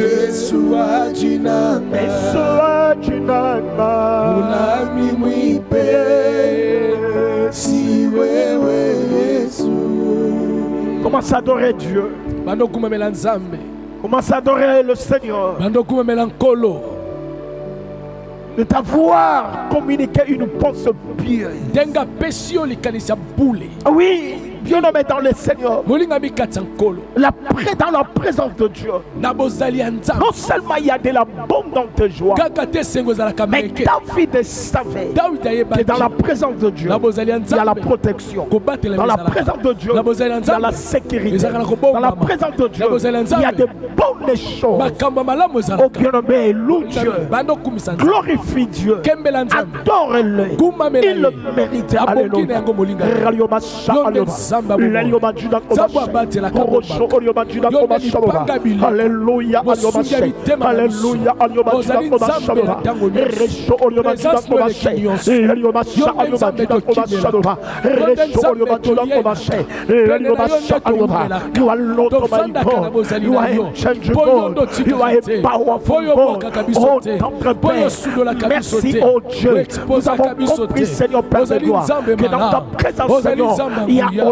Speaker 1: Yesu ajinanga.
Speaker 2: Yesu ajinanga.
Speaker 1: Mulami mwipe, si wewe Yesu.
Speaker 2: Commence à adorer Dieu.
Speaker 1: Bando kumamela Nzambe,
Speaker 2: Commence à adorer le Seigneur.
Speaker 1: bando kumamela Nkolo.
Speaker 2: De t'avoir communiqué une pensée pure.
Speaker 1: Denga pesio likanisa bule.
Speaker 2: Oui, bien nommé dans le Seigneur.
Speaker 1: Molinga bikatsa Nkolo.
Speaker 2: Dans la présence de Dieu.
Speaker 1: Nabozali Nzambe.
Speaker 2: Non seulement il y a de l'abondante joie,
Speaker 1: Kaka te sengo zalaka
Speaker 2: mais
Speaker 1: meke.
Speaker 2: David savait
Speaker 1: David ayeba.
Speaker 2: que dans la présence de Dieu,
Speaker 1: Nabozali
Speaker 2: il y a
Speaker 1: Nzambe.
Speaker 2: la protection.
Speaker 1: Kobatela
Speaker 2: Dans la
Speaker 1: bizalaka.
Speaker 2: présence de Dieu,
Speaker 1: Nabozali
Speaker 2: il y a
Speaker 1: Nzambe.
Speaker 2: la sécurité.
Speaker 1: Ezalaka kobomba.
Speaker 2: Dans la présence de Dieu,
Speaker 1: Nabozali
Speaker 2: il y a
Speaker 1: Nzambe.
Speaker 2: de bonnes choses.
Speaker 1: Makamba malamu
Speaker 2: Oh
Speaker 1: ezalaka.
Speaker 2: bien-aimé, loue Dieu.
Speaker 1: Bando kumisa Nzambe.
Speaker 2: Glorifie Dieu.
Speaker 1: Kembela Nzambe.
Speaker 2: Adore-le.
Speaker 1: Kumamela
Speaker 2: Il le
Speaker 1: ye.
Speaker 2: mérite.
Speaker 1: Abokine
Speaker 2: Alléluia.
Speaker 1: yango molinga.
Speaker 2: Ralioma sha
Speaker 1: Yonde
Speaker 2: alioba.
Speaker 1: Nzambe abomba.
Speaker 2: Lalioma juda
Speaker 1: Nzambe
Speaker 2: koma
Speaker 1: abatela
Speaker 2: sha. Korosho orioma juda
Speaker 1: Yonde
Speaker 2: koma sha loba.
Speaker 1: lipanga biloko.
Speaker 2: Alléluia alioma
Speaker 1: Bosunga
Speaker 2: sha.
Speaker 1: bitema na biso.
Speaker 2: Alléluia alioma juda
Speaker 1: Ozali
Speaker 2: koma
Speaker 1: Nzambe
Speaker 2: sha loba.
Speaker 1: na ntango nyonso.
Speaker 2: Resho orioma juda
Speaker 1: Présence
Speaker 2: koma
Speaker 1: mo
Speaker 2: sha.
Speaker 1: eleki nyonso.
Speaker 2: Alioma sha
Speaker 1: Yonde
Speaker 2: alioma
Speaker 1: Nzambe
Speaker 2: juda koma
Speaker 1: tokimela.
Speaker 2: sha loba.
Speaker 1: Yonde
Speaker 2: Resho
Speaker 1: Nzambe
Speaker 2: orioma juda koma sha.
Speaker 1: toyela.
Speaker 2: Alioma sha
Speaker 1: Yonde
Speaker 2: alioma.
Speaker 1: toyelaka.
Speaker 2: You are Lord of my
Speaker 1: Tofandaka na
Speaker 2: God.
Speaker 1: bozali
Speaker 2: You
Speaker 1: na
Speaker 2: are
Speaker 1: yo.
Speaker 2: unchangeable
Speaker 1: Po
Speaker 2: God.
Speaker 1: yondo tika
Speaker 2: You are
Speaker 1: te.
Speaker 2: a powerful
Speaker 1: Po yo
Speaker 2: God.
Speaker 1: boka kabiso
Speaker 2: Oh,
Speaker 1: te.
Speaker 2: tendre
Speaker 1: Po yo
Speaker 2: Père.
Speaker 1: sudolaka biso
Speaker 2: Merci,
Speaker 1: te.
Speaker 2: oh Dieu.
Speaker 1: Expose
Speaker 2: Nous avons
Speaker 1: kabiso
Speaker 2: compris,
Speaker 1: te.
Speaker 2: Seigneur Père de
Speaker 1: Ozali
Speaker 2: gloire,
Speaker 1: Nzambe
Speaker 2: que dans ta
Speaker 1: malamu.
Speaker 2: présence,
Speaker 1: Ozali
Speaker 2: Seigneur,
Speaker 1: Nzambe
Speaker 2: il y a
Speaker 1: nguya.
Speaker 2: on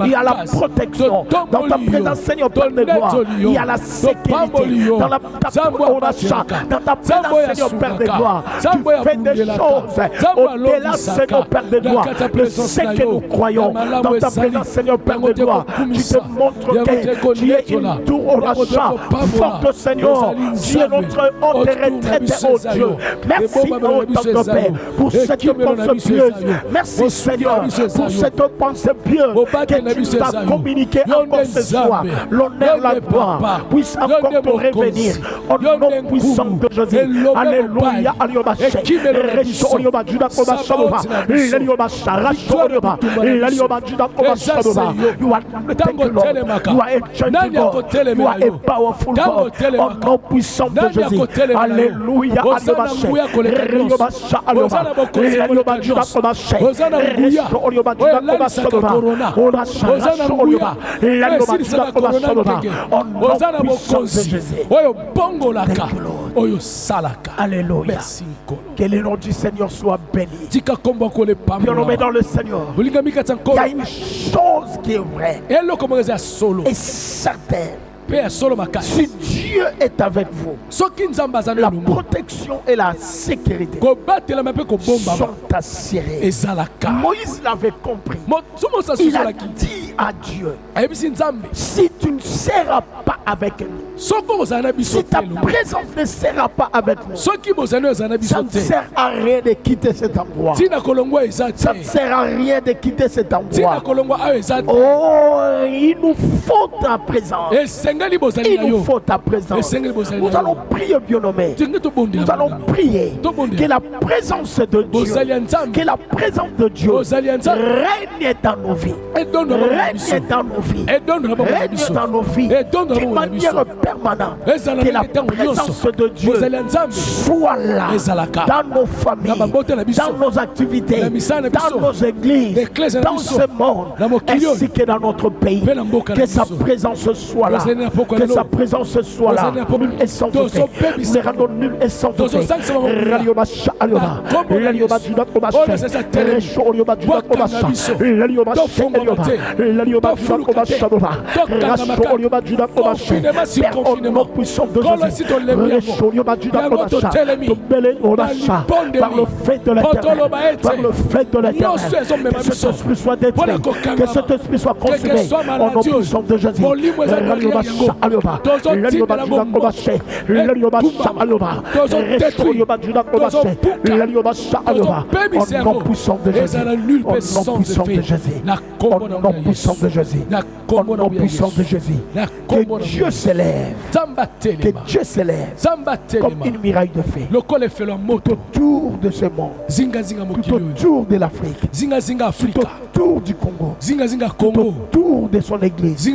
Speaker 2: Il y a la protection dans ta présence, Seigneur, Père de gloire. Il y a la sécurité dans ta présence, Seigneur, Père de gloire. Tu fais des choses au-delà, Seigneur, Père de gloire. De ce que nous croyons dans ta présence, Seigneur, Père de gloire. Tu te montres que tu es une tour au rachat forte, Seigneur. Tu es notre haute retraite, oh Dieu. Merci, oh Père, pour cette pensée pieuse. Merci, Seigneur, pour cette pensée pieuse que tu as communiquée encore ce soir. L'honneur, la gloire puisse encore te revenir au nom puissant de Jésus. Alléluia. You are a changing God. You are a powerful God. Au nom puissant de Jésus. Alléluia. Alléluia. Que le nom du Seigneur soit béni. Bien-aimé dans le Seigneur, il y a une chose qui est vraie et certaine. Si Dieu est avec vous, la protection et la sécurité sont assurées. Moïse l'avait compris. Il a dit à Dieu, si tu ne seras pas avec nous, si ta présence ne sera pas avec nous, ça ne sert à rien de quitter cet endroit. Ça ne sert à rien de quitter cet endroit. Oh, il nous faut ta présence. Il nous faut ta présence. Nous allons prier, bien-aimé. Nous allons prier que la présence de Dieu, règne dans nos vies. Règne dans nos vies. Règne dans nos vies. D'une manière permanente. Que la présence de Dieu soit là. Dans nos familles. Dans nos activités. Dans nos églises. Dans ce monde. Ainsi que dans notre pays. Que sa présence soit là. Que sa présence soit là. Nul et sans doute. Nous les rendons nuls et sans doute. Par le fait de l'éternel, par le fait de l'éternel, que cet esprit soit détruit, que cet esprit soit consumé au nom puissant de Jésus. Que Dieu s'élève, que Dieu s'élève comme une muraille de feu tout autour de ce monde, tout autour de l'Afrique, tout autour du Congo, tout autour de son église,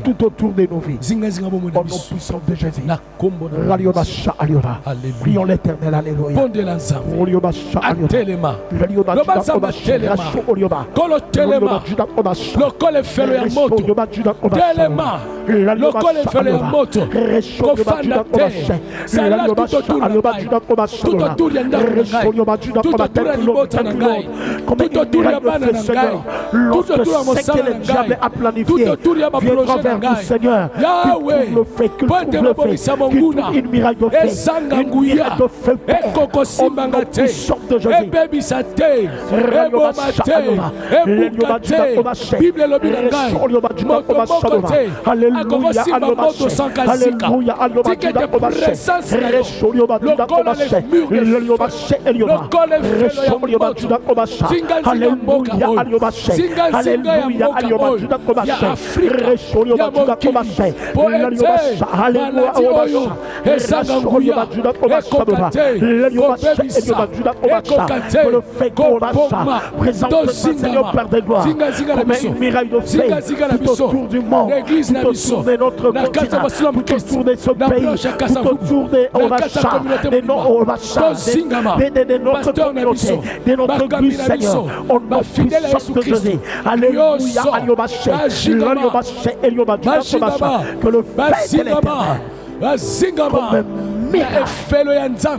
Speaker 2: tout autour de nos vies. Au nom puissant de Jésus. Prions l'Éternel. Alléluia. Que le diable a planifié viendra vers vous, Seigneur. Le fait que une miraille de feu, une miraille de feu, au nom puissant de Jésus. Présente Seigneur Père de gloire, comme une miraille de feu tout autour du monde, tout autour de notre continent, tout autour de ce pays, tout autour de notre communauté, de notre but, Seigneur. On a puissance de Jésus. Alléluia. Que le fait de l'éternel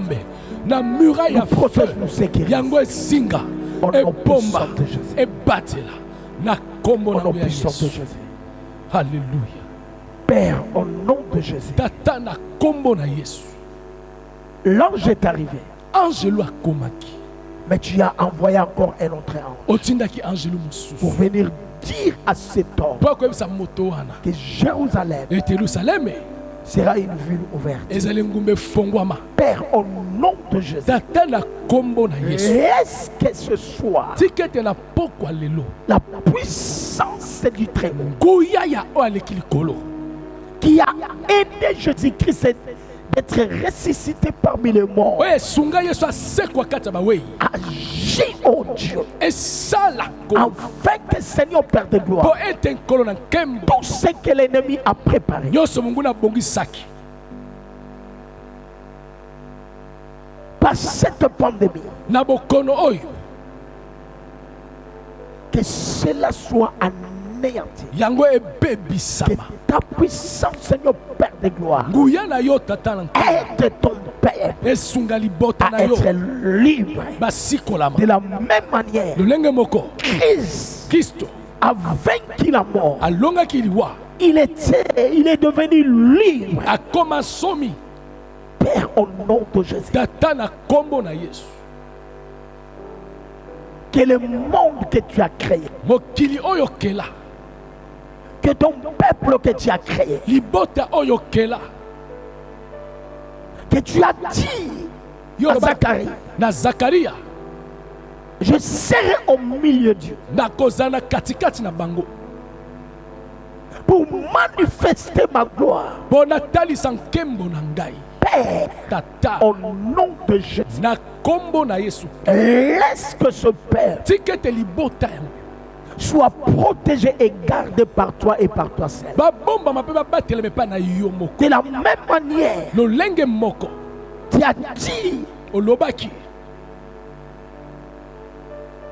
Speaker 2: comme
Speaker 1: na muraille
Speaker 2: ya protège nous sécurité.
Speaker 1: Yango esinga e bomba e batela
Speaker 2: Au nom puissant de Jésus.
Speaker 1: Alléluia.
Speaker 2: Père, au nom de Jésus. L'ange est arrivé. Mais tu as envoyé encore un autre ange pour venir dire à cet homme que Jérusalem sera une ville ouverte. Père, au nom de Jésus, laisse que ce soit la puissance du très haut qui a aidé Jésus-Christ d'être ressuscité parmi les morts. Agis, oh Dieu, afin que Seigneur Père de gloire, tout ce que l'ennemi a préparé, par cette pandémie, que cela soit anéanti. Que ta puissance, Seigneur Père de gloire, aide ton Père à être libre. De la même manière, Christ a vaincu la mort. Il est devenu libre. Père, au nom de Jésus, que le monde que tu as créé, que ton peuple que tu as créé, que tu as dit à Zacharie, je serai au milieu d'eux pour manifester ma gloire. Père, au nom de Jésus, laisse que ce Père soit protégé et gardé par toi et par toi seul. De la même manière, tu as dit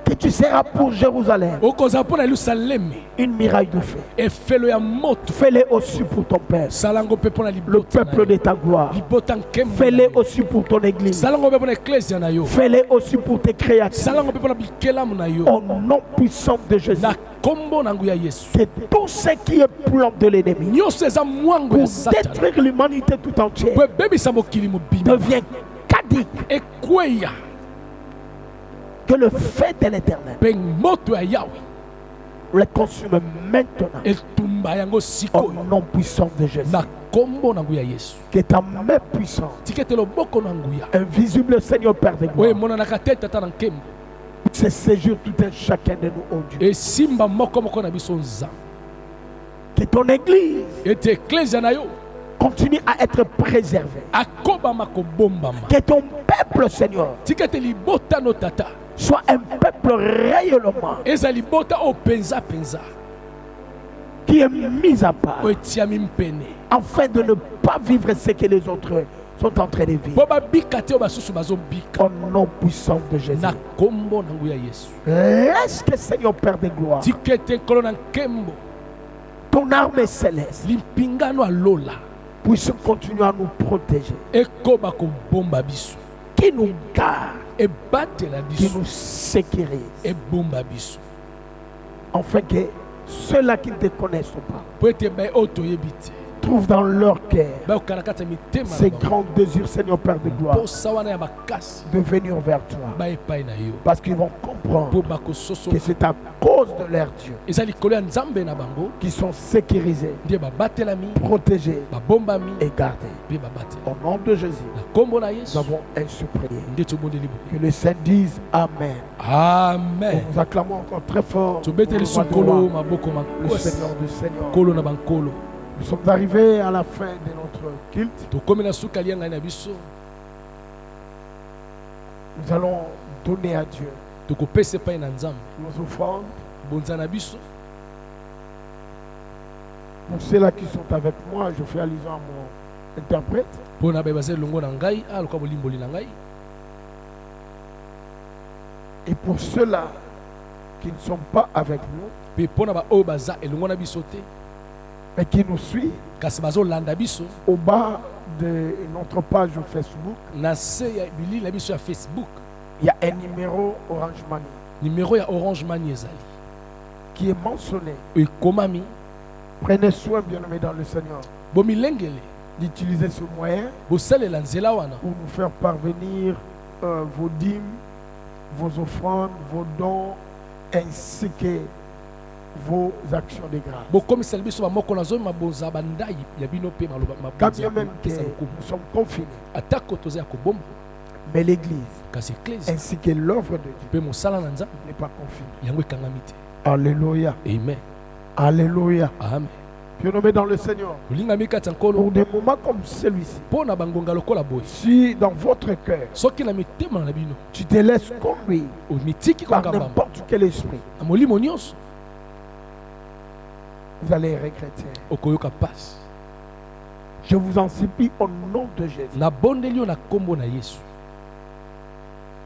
Speaker 2: que tu seras pour Jérusalem une muraille de feu. Fais-le aussi pour ton Père, le peuple de ta gloire. Fais-le aussi pour ton église. Fais-le aussi pour tes créatures. Au nom puissant de Jésus, que tout ce qui est plan de l'ennemi pour détruire l'humanité tout entière devient caduc. Que le feu de l'Éternel le consume maintenant. Au nom puissant de Jésus. Que ta main puissante, invisible Seigneur Père de gloire, se séjourne tout un chacun de nous, oh Dieu. Que ton église continue à être préservée. Que ton peuple, Seigneur, soit un peuple rayonnement qui est mis à part afin de ne pas vivre ce que les autres sont en train de vivre. Au nom puissant de Jésus, laisse que Seigneur Père de gloire, ton armée céleste puisse continuer à nous protéger, qui nous garde, qui nous sécurise, afin que ceux-là qui ne te connaissent pas trouvent dans leur cœur ces grands désirs, Seigneur Père de gloire, de venir vers toi, parce qu'ils vont comprendre que c'est à cause de leur Dieu qu'ils sont sécurisés, protégés et gardés. Au nom de Jésus, nous avons ainsi prié. Que le Saint dise Amen.
Speaker 1: Amen.
Speaker 2: Nous acclamons encore très fort le Seigneur du Seigneur. Nous sommes arrivés à la fin de notre culte. Nous allons donner à Dieu nos offrandes. Pour ceux-là qui sont avec moi, je fais allusion à mon interprète. Et pour ceux-là qui ne sont pas avec nous, mais qui nous suit au bas de notre page Facebook, il y a un numéro Orange Money. qui est mentionné.
Speaker 1: ekomami
Speaker 2: Prenez soin, bien-aimés dans le Seigneur,
Speaker 1: bomilengele
Speaker 2: d'utiliser ce moyen
Speaker 1: bosalela nzela wana
Speaker 2: pour nous faire parvenir vos dîmes, vos offrandes, vos dons, ainsi que vos actions de grâce.
Speaker 1: bokomisela biso bamoko nazomema boza bandai ya bino mpe
Speaker 2: Quand bien même que nous sommes confinés,
Speaker 1: atako toza ya kobomba
Speaker 2: mais l'Église
Speaker 1: kasi eklesi
Speaker 2: ainsi que l'œuvre de Dieu
Speaker 1: mpe mosala na nzambe
Speaker 2: n'est pas confinée.
Speaker 1: yango ekangami te.
Speaker 2: Alléluia.
Speaker 1: Amen.
Speaker 2: Alléluia.
Speaker 1: Amen.
Speaker 2: Bien-aimés dans le Seigneur,
Speaker 1: olingami kati ya nkolo
Speaker 2: pour des moments comme celui-ci,
Speaker 1: mpo na bangonga lokola boye
Speaker 2: si dans votre cœur,
Speaker 1: soki na mitema na bino
Speaker 2: tu te laisses conduire
Speaker 1: omitiki
Speaker 2: par
Speaker 1: kokamba
Speaker 2: n'importe quel esprit,
Speaker 1: na molimo nyonso
Speaker 2: vous allez regretter.
Speaker 1: okoyoka pasi.
Speaker 2: Je vous en supplie au nom de Jésus.
Speaker 1: nabondeli yo na nkombo na yesu.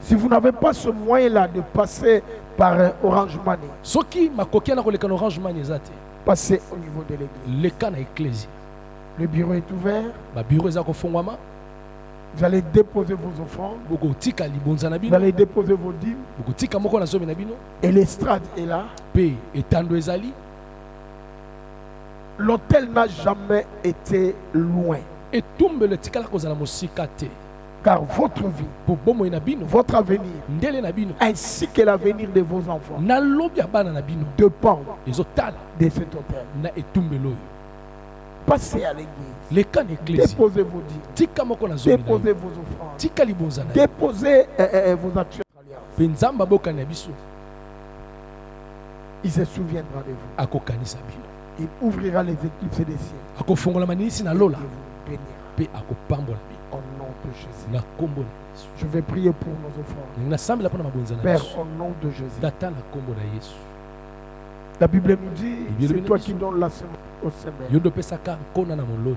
Speaker 2: Si vous n'avez pas ce moyen-là de passer par Orange Money,
Speaker 1: soki makoki ana koleka na orange mani eza te
Speaker 2: passez au niveau de l'église.
Speaker 1: leka na eklesi
Speaker 2: Le bureau est ouvert.
Speaker 1: babiro eza kofungwama
Speaker 2: Vous allez déposer vos offrandes.
Speaker 1: bokotika libonza na
Speaker 2: Vous
Speaker 1: bino
Speaker 2: allez déposer vos dîmes.
Speaker 1: bokotika moko na zomi na bino
Speaker 2: Et l'estrade est là.
Speaker 1: mpe etando ezali
Speaker 2: L'hôtel n'a jamais été loin.
Speaker 1: etumbelo etikala kozala mosika te
Speaker 2: Car votre vie,
Speaker 1: po bomoi na bino
Speaker 2: votre avenir,
Speaker 1: ndele na bino
Speaker 2: ainsi que l'avenir de vos enfants,
Speaker 1: nalobi ya bana na bino
Speaker 2: dépend
Speaker 1: ezotala
Speaker 2: de cet hôtel.
Speaker 1: na etumbelo oyo.
Speaker 2: Passez à l'église.
Speaker 1: leka na eklesi
Speaker 2: Déposez vos dîmes.
Speaker 1: tika moko na zomi na
Speaker 2: Déposez
Speaker 1: yo
Speaker 2: vos offrandes.
Speaker 1: tika libonza na yo
Speaker 2: Déposez vos actions d'alliance.
Speaker 1: mpe nzambe abokani ya biso
Speaker 2: Il se souviendra de vous.
Speaker 1: akokanisa bino
Speaker 2: Il ouvrira les éclipses des cieux.
Speaker 1: akofongola manisi na
Speaker 2: Il
Speaker 1: lola
Speaker 2: vous bénira.
Speaker 1: mpe akopambola bino
Speaker 2: Au nom de Jésus.
Speaker 1: na nkombo na yesu.
Speaker 2: Je vais prier pour nos offrandes.
Speaker 1: ndenge nasambela mpo na mabonza na
Speaker 2: Père,
Speaker 1: biso
Speaker 2: au nom de Jésus.
Speaker 1: tata na nkombo na yesu.
Speaker 2: La Bible nous dit,
Speaker 1: Bible
Speaker 2: c'est
Speaker 1: nous
Speaker 2: toi
Speaker 1: dit-
Speaker 2: qui donnes la semence au semeur.
Speaker 1: yo nde opesaka nkona na moloni.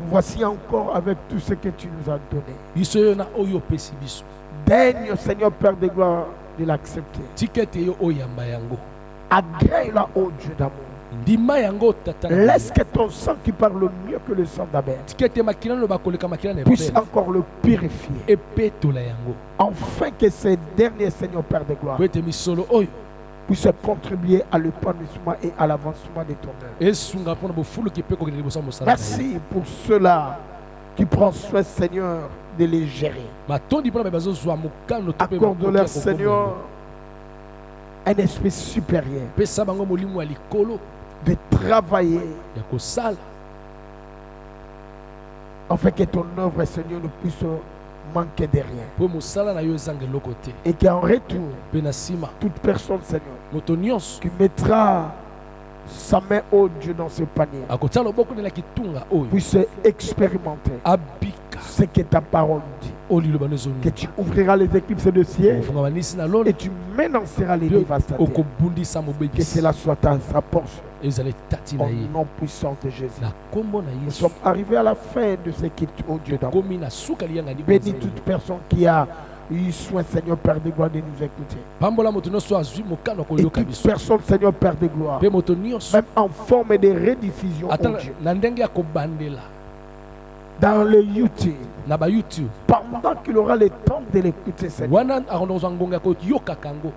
Speaker 2: Nous voici encore avec tout ce que tu nous as donné.
Speaker 1: biso yo na oyo opesi biso
Speaker 2: Daigne, Seigneur Père de gloire, de l'accepter.
Speaker 1: tika ete yo oyamba yango
Speaker 2: Agrée-la, ô Dieu d'amour.
Speaker 1: ndima yango tata na
Speaker 2: Laisse que ton sang qui parle mieux que le sang d'Abel
Speaker 1: tika ete makila no bakoleka makila na
Speaker 2: puisse
Speaker 1: ebele
Speaker 2: encore le purifier.
Speaker 1: epetola yango
Speaker 2: Afin que ces derniers, Seigneur Père de gloire,
Speaker 1: po ete misolo oyo
Speaker 2: puissent contribuer à l'épanouissement et à l'avancement de ton œuvre.
Speaker 1: esunga mpona bofuluki mpe kokende liboso ya mosala na yo.
Speaker 2: Merci pour ceux-là qui prennent soin, Seigneur, de les gérer.
Speaker 1: matondi mpona baye bazozwa mokano to mpe
Speaker 2: Accorde-leur,
Speaker 1: makoki ya kokomba
Speaker 2: Seigneur,
Speaker 1: yango.
Speaker 2: un esprit supérieur
Speaker 1: pesa bango molimo ya likolo
Speaker 2: de travailler
Speaker 1: ya kosala
Speaker 2: afin que ton œuvre, Seigneur, ne puisse manquer de rien.
Speaker 1: mpo mosala na yo ezanga eloko te.
Speaker 2: Et qu'en retour,
Speaker 1: mpe na nsima
Speaker 2: toute personne, Seigneur,
Speaker 1: moto nyonso
Speaker 2: qui mettra sa main, au Dieu, dans ce panier,
Speaker 1: akotia loboko nde na kitunga oyo
Speaker 2: puisse expérimenter
Speaker 1: abika
Speaker 2: ce que ta parole dit.
Speaker 1: oyo liloba no
Speaker 2: Que
Speaker 1: ezongi
Speaker 2: tu ouvriras les éclipses de ciel
Speaker 1: ofunga banisi na lola
Speaker 2: et tu menanceras les
Speaker 1: mpe
Speaker 2: dévastateurs.
Speaker 1: okobundisa
Speaker 2: Que
Speaker 1: mobebisi
Speaker 2: cela soit sa portion.
Speaker 1: ezala etati na
Speaker 2: Au
Speaker 1: ye
Speaker 2: nom puissant de Jésus.
Speaker 1: na nkombo na
Speaker 2: Nous
Speaker 1: yesu.
Speaker 2: sommes arrivés à la fin de ce qui est au Dieu d'amour.
Speaker 1: komi na suka liyangani
Speaker 2: Bénis toute personne qui a eu soin, Seigneur Père de gloire, de nous écouter.
Speaker 1: pambola moto nyonso azwi mokano
Speaker 2: Et
Speaker 1: koyoka
Speaker 2: toute
Speaker 1: biso
Speaker 2: personne, Seigneur Père de gloire,
Speaker 1: mpe moto nyonso
Speaker 2: même en forme de rediffusion,
Speaker 1: ata
Speaker 2: oh Dieu,
Speaker 1: na ndenge ya kobandela
Speaker 2: dans le YouTube,
Speaker 1: na bayoutube
Speaker 2: pendant qu'il aura le temps de l'écouter, Seigneur,
Speaker 1: wana akondokozwa ngonga ya koyokaka yango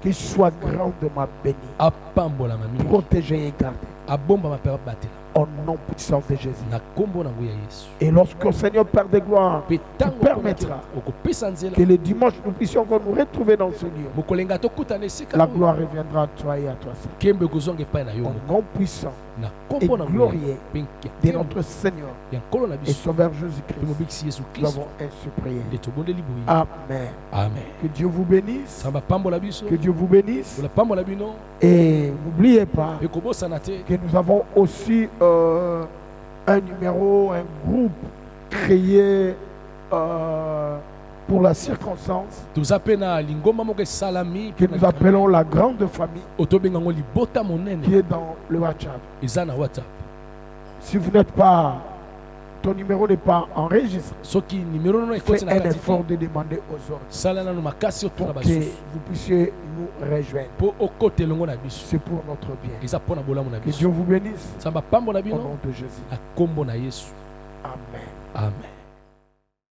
Speaker 2: qu'il soit grandement béni,
Speaker 1: apambolama mingi
Speaker 2: protégé et gardé.
Speaker 1: abombama mpe abatela
Speaker 2: Au nom puissant de Jésus.
Speaker 1: na nkombo na ngo ya yesu.
Speaker 2: Et lorsque, Seigneur Père de gloire,
Speaker 1: mpe ntango
Speaker 2: permettra
Speaker 1: okopesa nzela
Speaker 2: que le dimanche nous puissions encore nous retrouver dans ce lieu,
Speaker 1: mokolenga tokutana esika
Speaker 2: la
Speaker 1: oyo,
Speaker 2: gloire reviendra à toi et à toi seul.
Speaker 1: kembe ekozonga epai na yo
Speaker 2: Au
Speaker 1: moko
Speaker 2: nom puissant
Speaker 1: na
Speaker 2: et
Speaker 1: nkombo na ngo
Speaker 2: glorieux
Speaker 1: mpe
Speaker 2: de notre Seigneur
Speaker 1: ya nkolo na
Speaker 2: et
Speaker 1: biso
Speaker 2: Sauveur
Speaker 1: mpe
Speaker 2: Jésus-Christ,
Speaker 1: mobikisi yesu
Speaker 2: nous
Speaker 1: kristo
Speaker 2: avons ainsi prié.
Speaker 1: nde tobondeli boye.
Speaker 2: Amen.
Speaker 1: amen.
Speaker 2: Que Dieu vous bénisse.
Speaker 1: samba pambola biso
Speaker 2: Que Dieu vous bénisse.
Speaker 1: ola pambola bino
Speaker 2: Et n'oubliez pas
Speaker 1: mpe kobosana te
Speaker 2: que nous avons aussi un numéro, un groupe créé pour la circonstance
Speaker 1: toza mpe na lingomba moko esalami
Speaker 2: que nous appelons la grande famille
Speaker 1: oyo tobenga yango libota
Speaker 2: qui
Speaker 1: monene
Speaker 2: est dans le WhatsApp.
Speaker 1: eza na whatsapp.
Speaker 2: Si vous n'êtes pas, ton numéro n'est pas enregistré,
Speaker 1: soki nimero nono ekoti
Speaker 2: faites
Speaker 1: na
Speaker 2: un
Speaker 1: kati
Speaker 2: effort
Speaker 1: te
Speaker 2: de demander aux autres
Speaker 1: sala nano makasi otuna
Speaker 2: pour que
Speaker 1: basusu
Speaker 2: vous puissiez nous rejoindre.
Speaker 1: mpo okota elongo na biso
Speaker 2: C'est pour notre bien.
Speaker 1: eza mpo na bolamu na
Speaker 2: Que
Speaker 1: biso.
Speaker 2: Dieu vous bénisse
Speaker 1: samba pambo na
Speaker 2: au
Speaker 1: bino
Speaker 2: nom de Jésus.
Speaker 1: na nkombo na yesu.
Speaker 2: Amen.
Speaker 1: amen.